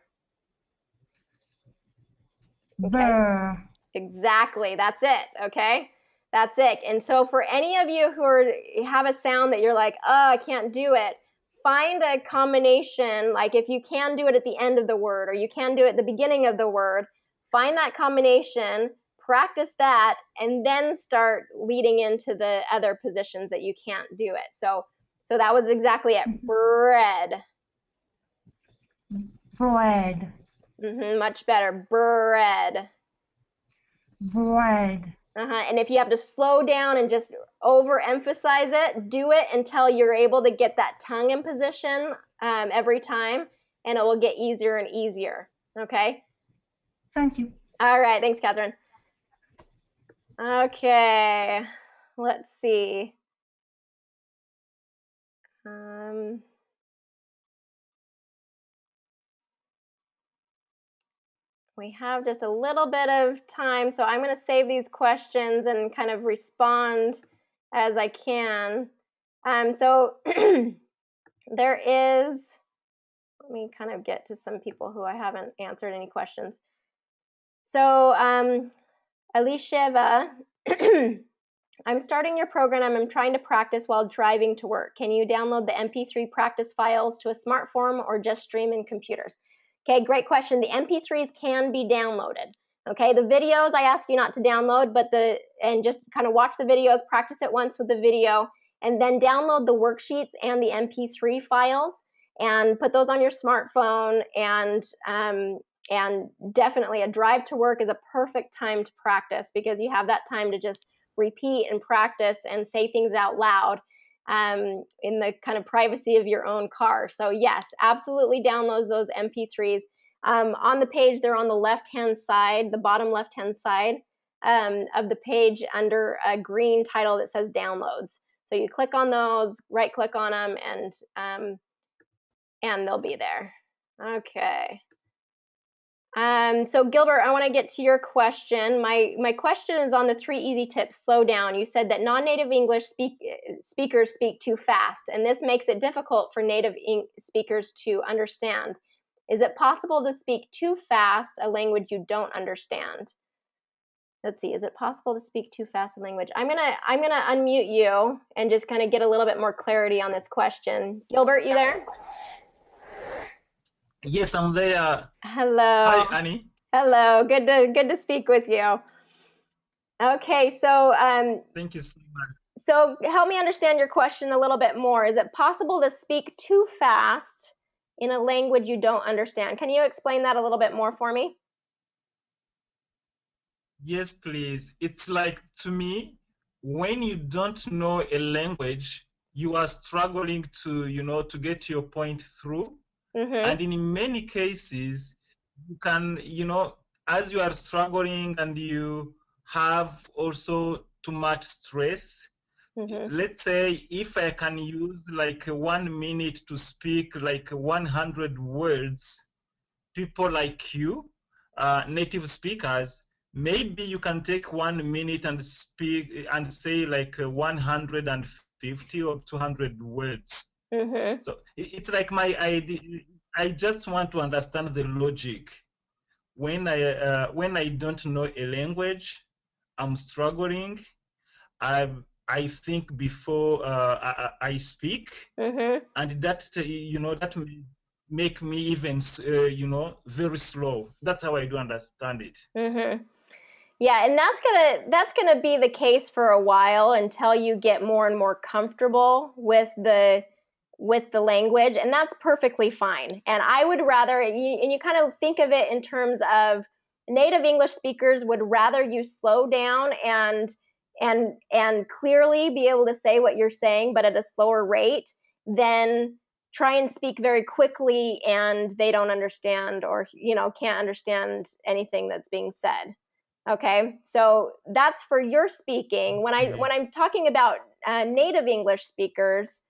Okay. Exactly. That's it. Okay. That's it. And so for any of you who have a sound that you're like, oh, I can't do it, find a combination. Like if you can do it at the end of the word or you can do it at the beginning of the word, find that combination, practice that, and then start leading into the other positions that you can't do it. So that was exactly it. Bread. bread, Much better. Bread. bread, And if you have to slow down and just overemphasize it, do it until you're able to get that tongue in position every time, and it will get easier and easier. Okay? thank you. All right. Thanks, Catherine. Okay. Let's see. We have just a little bit of time, so I'm going to save these questions and kind of respond as I can. So there is, let me kind of get to some people who I haven't answered any questions. So Alisheva, I'm starting your program and I'm trying to practice while driving to work. Can you download the MP3 practice files to a smartphone or just stream in computers? Okay, great question. The MP3s can be downloaded. Okay, the videos I ask you not to download, and just kind of watch the videos, practice it once with the video, and then download the worksheets and the MP3 files and put those on your smartphone. And definitely a drive to work is a perfect time to practice because you have that time to just repeat and practice and say things out loud in the kind of privacy of your own car. So yes, absolutely download those MP3s. On the page, they're on the left-hand side, the bottom left-hand side of the page under a green title that says downloads. So you click on those, right-click on them, and they'll be there. Okay. So Gilbert, I want to get to your question. My question is on the 3 easy tips. Slow down. You said that non-native English speakers speak too fast, and this makes it difficult for native speakers to understand. Is it possible to speak too fast a language you don't understand? Let's see. Is it possible to speak too fast a language? I'm gonna unmute you and just kind of get a little bit more clarity on this question. Gilbert, you there? Yes, I'm there. Hello. Hi, Annie. Hello. Good to speak with you. Okay, so Thank you so much. so help me understand your question a little bit more. Is it possible to speak too fast in a language you don't understand? Can you explain that a little bit more for me? Yes, please. It's like, to me, when you don't know a language, you are struggling to, to get your point through. And in many cases, you can, as you are struggling and you have also too much stress, let's say if I can use like 1 minute to speak like 100 words, people like you, native speakers, maybe you can take 1 minute and speak and say like 150 or 200 words. So it's like my idea. I just want to understand the logic. When I don't know a language, I'm struggling. I think before I speak, and that that will make me even very slow. That's how I do understand it. Yeah, and that's gonna be the case for a while until you get more and more comfortable with the language, and that's perfectly fine. And I would rather, and you kind of think of it in terms of native English speakers would rather you slow down and clearly be able to say what you're saying, but at a slower rate, than try and speak very quickly and they don't understand or can't understand anything that's being said. Okay, so that's for your speaking. When I'm talking about native English speakers,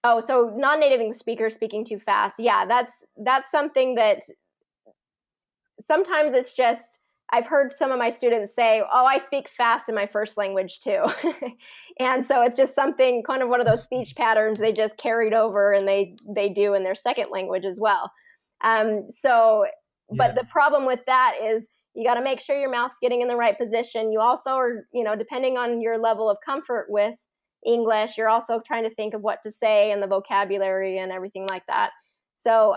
so non-native English speakers speaking too fast, yeah, that's something that sometimes it's just, I've heard some of my students say, oh, I speak fast in my first language too. And so it's just something, kind of one of those speech patterns they just carried over and they do in their second language as well. But the problem with that is you got to make sure your mouth's getting in the right position. You also are, depending on your level of comfort with English, you're also trying to think of what to say and the vocabulary and everything like that. So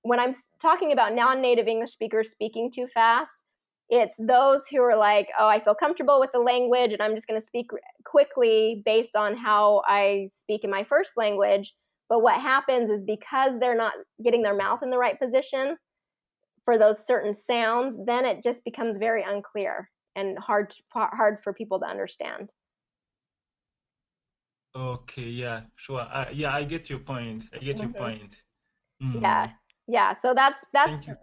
when I'm talking about non-native English speakers speaking too fast, it's those who are like, oh, I feel comfortable with the language and I'm just going to speak quickly based on how I speak in my first language, But what happens is because they're not getting their mouth in the right position for those certain sounds, then it just becomes very unclear and hard for people to understand. Okay, yeah, sure. Yeah, I get your point. I get your point. Yeah. So that's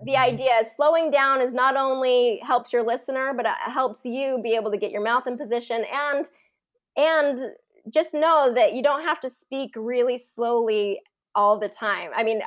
the idea. Slowing down is not only helps your listener, but it helps you be able to get your mouth in position, and just know that you don't have to speak really slowly all the time. I mean,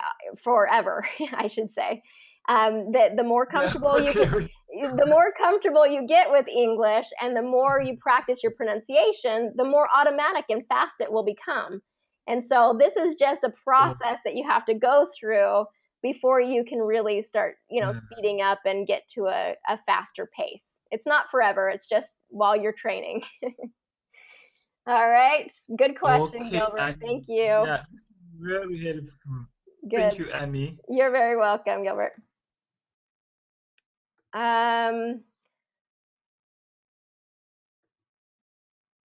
forever, I should say. That the more comfortable the more comfortable you get with English, and the more you practice your pronunciation, the more automatic and fast it will become. And so this is just a process that you have to go through before you can really start, speeding up and get to a faster pace. It's not forever. It's just while you're training. All right. Good question, Okay, Gilbert. Thank you. Yeah, very helpful. Good. Thank you, Annie. You're very welcome, Gilbert. All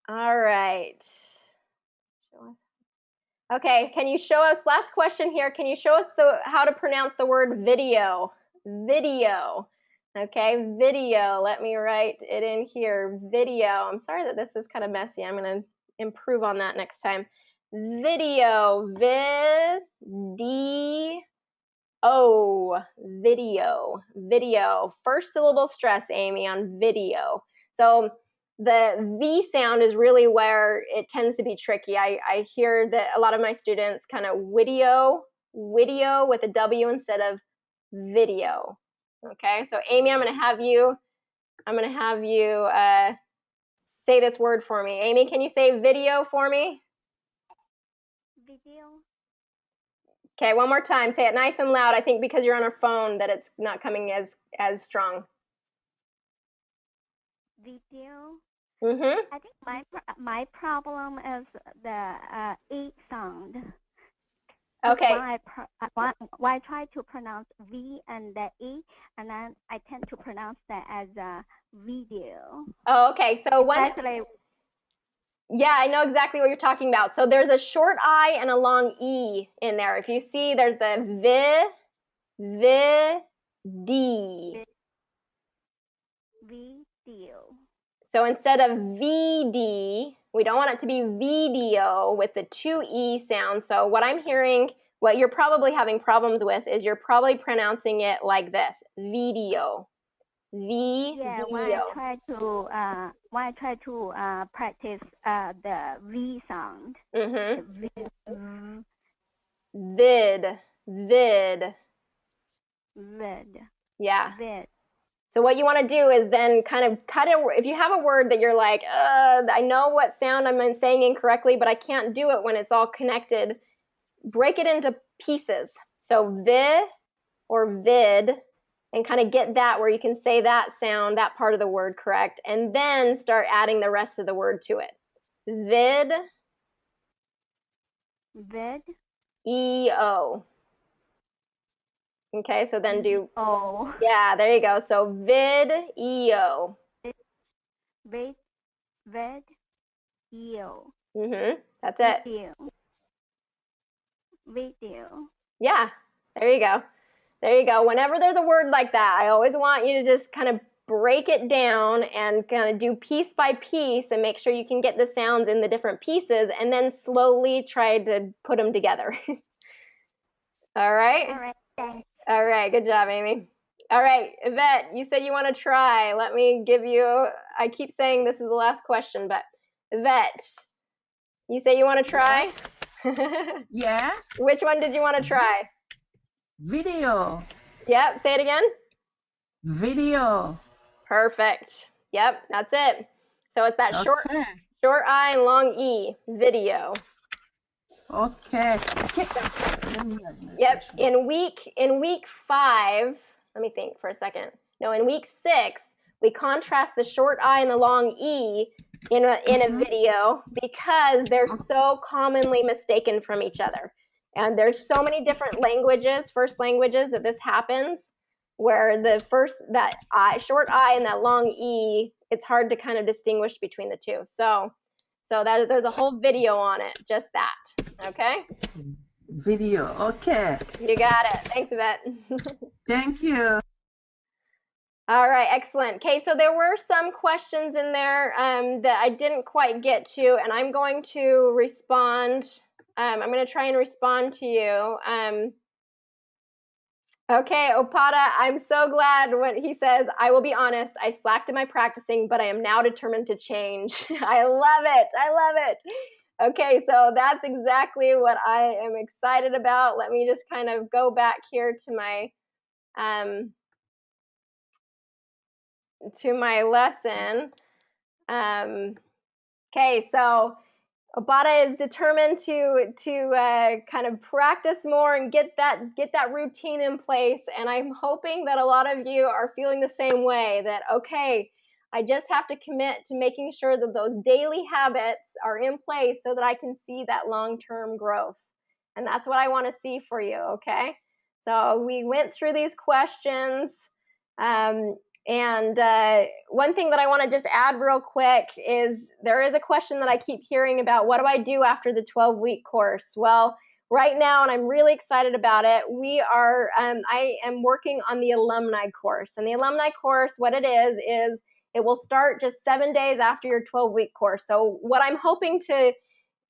right. Okay, can you show us, last question here, can you show us how to pronounce the word video? Video. Okay, video. Let me write it in here. Video. I'm sorry that this is kind of messy. I'm going to improve on that next time. Video. Video. Video. First syllable stress, Amy, on video. So the V sound is really where it tends to be tricky. I hear that a lot of my students kind of video with a W instead of video. Okay, so Amy, I'm going to have you say this word for me. Amy, can you say video for me? Video. Okay, one more time. Say it nice and loud. I think because you're on a phone that it's not coming as strong. Video. Mm-hmm. I think my problem is the E sound. Okay. When I try to pronounce V and the E, and then I tend to pronounce that as a video. Oh, okay. So yeah, I know exactly what you're talking about. So there's a short I and a long E in there. If you see, there's the D. Video. So instead of VD, we don't want it to be video with the two E sounds. So what I'm hearing, what you're probably having problems with is you're probably pronouncing it like this, video. Video. Yeah, when I try to practice the V sound. Mm-hmm. Vid. Yeah. Vid. So what you want to do is then kind of cut it. If you have a word that you're like, I know what sound I'm saying incorrectly, but I can't do it when it's all connected, break it into pieces. So vi or vid, and kind of get that where you can say that sound, that part of the word correct, and then start adding the rest of the word to it. Vid. E-O. Okay, so then do, yeah, there you go. So video. Video. Mm-hmm, that's it. Video. Yeah, there you go. There you go. Whenever there's a word like that, I always want you to just kind of break it down and kind of do piece by piece and make sure you can get the sounds in the different pieces, and then slowly try to put them together. All right? All right, thanks. All right, good job, Amy. All right, Yvette, you said you want to try. Let me give you, I keep saying this is the last question, but Yvette, you say you want to try? Yes. Yes. Which one did you want to try? Video. Yep, say it again. Video. Perfect. Yep, that's it. So it's that short I and long E, video. Okay. Yep. In week 5, let me think for a second. No, in week 6, we contrast the short I and the long E in a video because they're so commonly mistaken from each other. And there's so many different languages, first languages, that this happens, where that short I and that long E, it's hard to kind of distinguish between the two. So there's a whole video on it, just that. Okay? Video. Okay. You got it. Thanks, Yvette. Thank you. All right, excellent. Okay, so there were some questions in there that I didn't quite get to, and I'm going to respond. I'm going to try and respond to you. Okay, Opada, I'm so glad when he says, I will be honest, I slacked in my practicing, but I am now determined to change. I love it. I love it. Okay, so that's exactly what I am excited about. Let me just kind of go back here to my lesson. Okay, so Obata is determined to kind of practice more and get that routine in place. And I'm hoping that a lot of you are feeling the same way, that, okay, I just have to commit to making sure that those daily habits are in place so that I can see that long-term growth. And that's what I want to see for you, okay? So we went through these questions. And one thing that I want to just add real quick is there is a question that I keep hearing about, what do I do after the 12-week course? Well, right now, and I'm really excited about it, I am working on the alumni course. And the alumni course, what it is it will start just 7 days after your 12-week course. So what I'm hoping to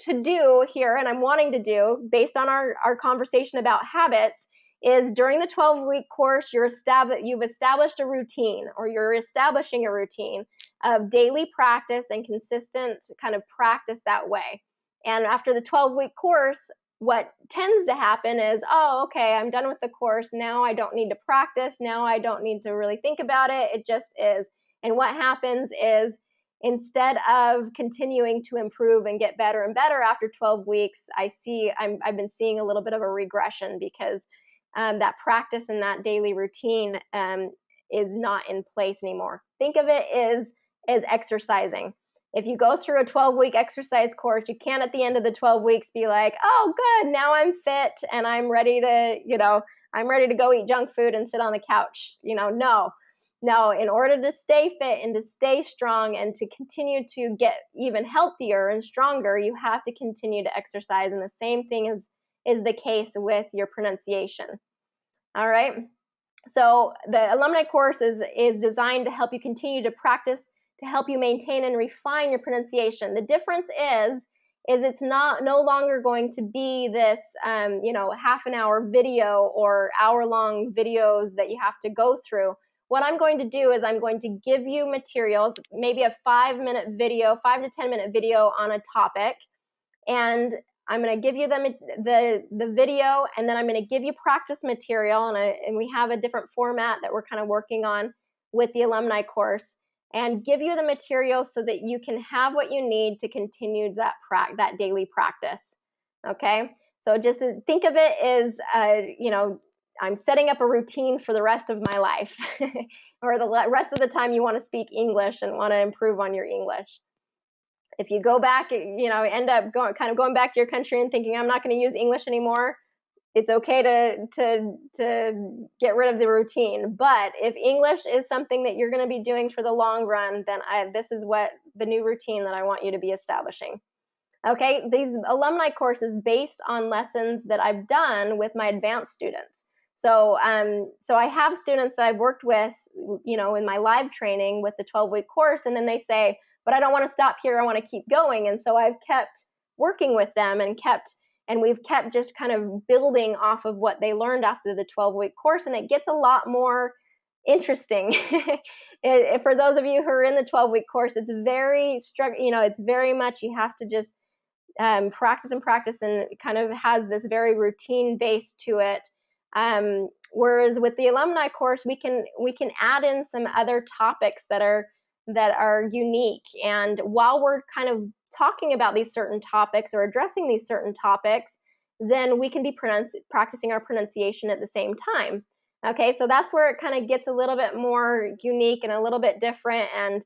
do here, and I'm wanting to do, based on our conversation about habits, is during the 12-week course, you've established a routine, or you're establishing a routine of daily practice and consistent kind of practice that way. And after the 12-week course, what tends to happen is, oh, okay, I'm done with the course. Now I don't need to practice. Now I don't need to really think about it. It just is. And what happens is, instead of continuing to improve and get better and better after 12 weeks, I've been seeing a little bit of a regression, because that practice and that daily routine is not in place anymore. Think of it as exercising. If you go through a 12-week exercise course, you can't at the end of the 12 weeks be like, oh, good, now I'm fit and I'm ready to go eat junk food and sit on the couch. No, in order to stay fit and to stay strong and to continue to get even healthier and stronger, you have to continue to exercise. And the same thing is the case with your pronunciation. All right. So the alumni course is designed to help you continue to practice, to help you maintain and refine your pronunciation. The difference is it's no longer going to be this, half an hour video or hour-long videos that you have to go through. What I'm going to do is I'm going to give you materials, maybe a 5-minute video, 5 to 10-minute video on a topic, and I'm going to give you the video, and then I'm going to give you practice material, and we have a different format that we're kind of working on with the alumni course, and give you the material so that you can have what you need to continue that daily practice. Okay, so just think of it as I'm setting up a routine for the rest of my life, or the rest of the time you want to speak English and want to improve on your English. If you go back, end up going back to your country and thinking, I'm not going to use English anymore, it's okay to get rid of the routine. But if English is something that you're going to be doing for the long run, then this is what the new routine that I want you to be establishing. Okay, these alumni courses based on lessons that I've done with my advanced students. So I have students that I've worked with, in my live training with the 12-week course, and then they say, but I don't want to stop here, I want to keep going. And so I've kept working with them and we've kept just kind of building off of what they learned after the 12-week course, and it gets a lot more interesting. For those of you who are in the 12-week course, it's very it's very much, you have to just practice, and it kind of has this very routine base to it. Whereas with the alumni course, we can add in some other topics that are unique. And while we're kind of talking about these certain topics or addressing these certain topics, then we can be practicing our pronunciation at the same time. Okay, so that's where it kind of gets a little bit more unique and a little bit different, and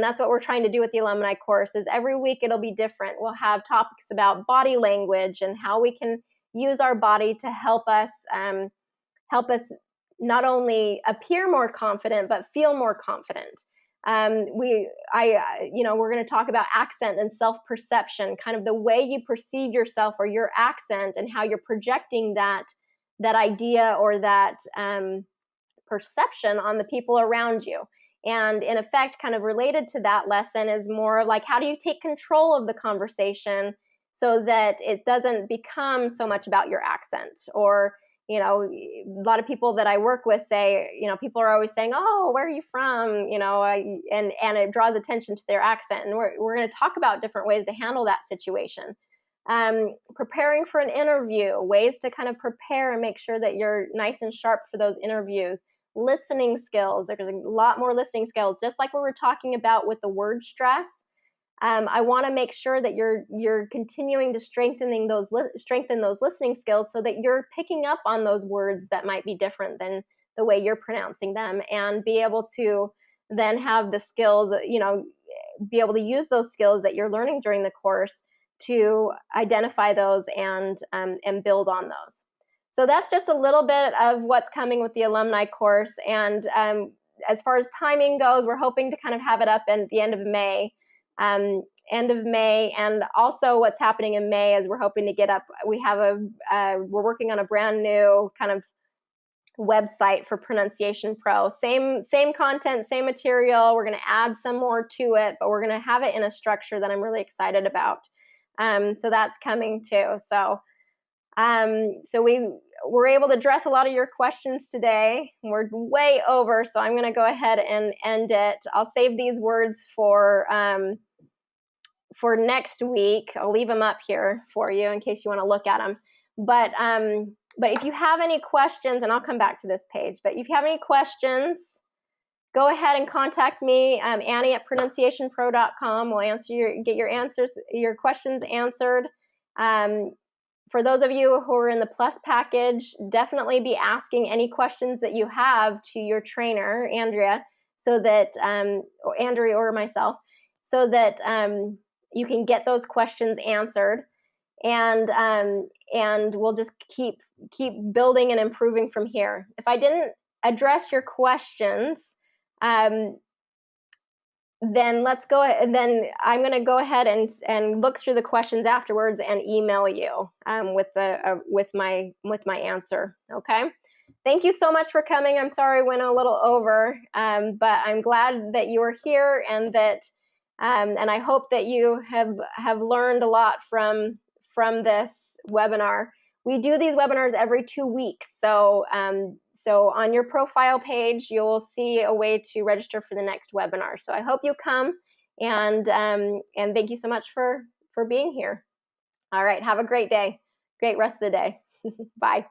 that's what we're trying to do with the alumni course. Is every week it'll be different. We'll have topics about body language and how we can use our body to help us not only appear more confident, but feel more confident. we're going to talk about accent and self-perception, kind of the way you perceive yourself or your accent and how you're projecting that idea or that perception on the people around you. And in effect, kind of related to that lesson is more like, how do you take control of the conversation so that it doesn't become so much about your accent? Or, a lot of people that I work with say, people are always saying, oh, where are you from? And it draws attention to their accent. And we're going to talk about different ways to handle that situation. Preparing for an interview, ways to kind of prepare and make sure that you're nice and sharp for those interviews. Listening skills, there's a lot more listening skills, just like we were talking about with the word stress. I want to make sure that you're continuing to strengthen those listening skills so that you're picking up on those words that might be different than the way you're pronouncing them, and be able to then have the skills, be able to use those skills that you're learning during the course to identify those and build on those. So that's just a little bit of what's coming with the alumni course. And as far as timing goes, we're hoping to kind of have it up at the end of May. And also what's happening in May is we're hoping to get up, we're working on a brand new kind of website for Pronunciation Pro. Same content, same material. We're going to add some more to it, but we're going to have it in a structure that I'm really excited about. So that's coming too. So we were able to address a lot of your questions today. We're way over, so I'm going to go ahead and end it. I'll save these words for next week. I'll leave them up here for you in case you want to look at them. But if you have any questions, and I'll come back to this page, but if you have any questions, go ahead and contact me, Annie at pronunciationpro.com. We'll get your questions answered. For those of you who are in the Plus package, definitely be asking any questions that you have to your trainer, Andrea, so that, or Andrea or myself, so that you can get those questions answered. And we'll just keep building and improving from here. If I didn't address your questions, then I'm going to go ahead and look through the questions afterwards and email you with my answer. Okay. Thank you so much for coming. I'm sorry I went a little over, but I'm glad that you are here, and that and I hope that you have learned a lot from this webinar. We do these webinars every 2 weeks, so on your profile page, you'll see a way to register for the next webinar. So I hope you come, and thank you so much for being here. All right, have a great day. Great rest of the day. Bye.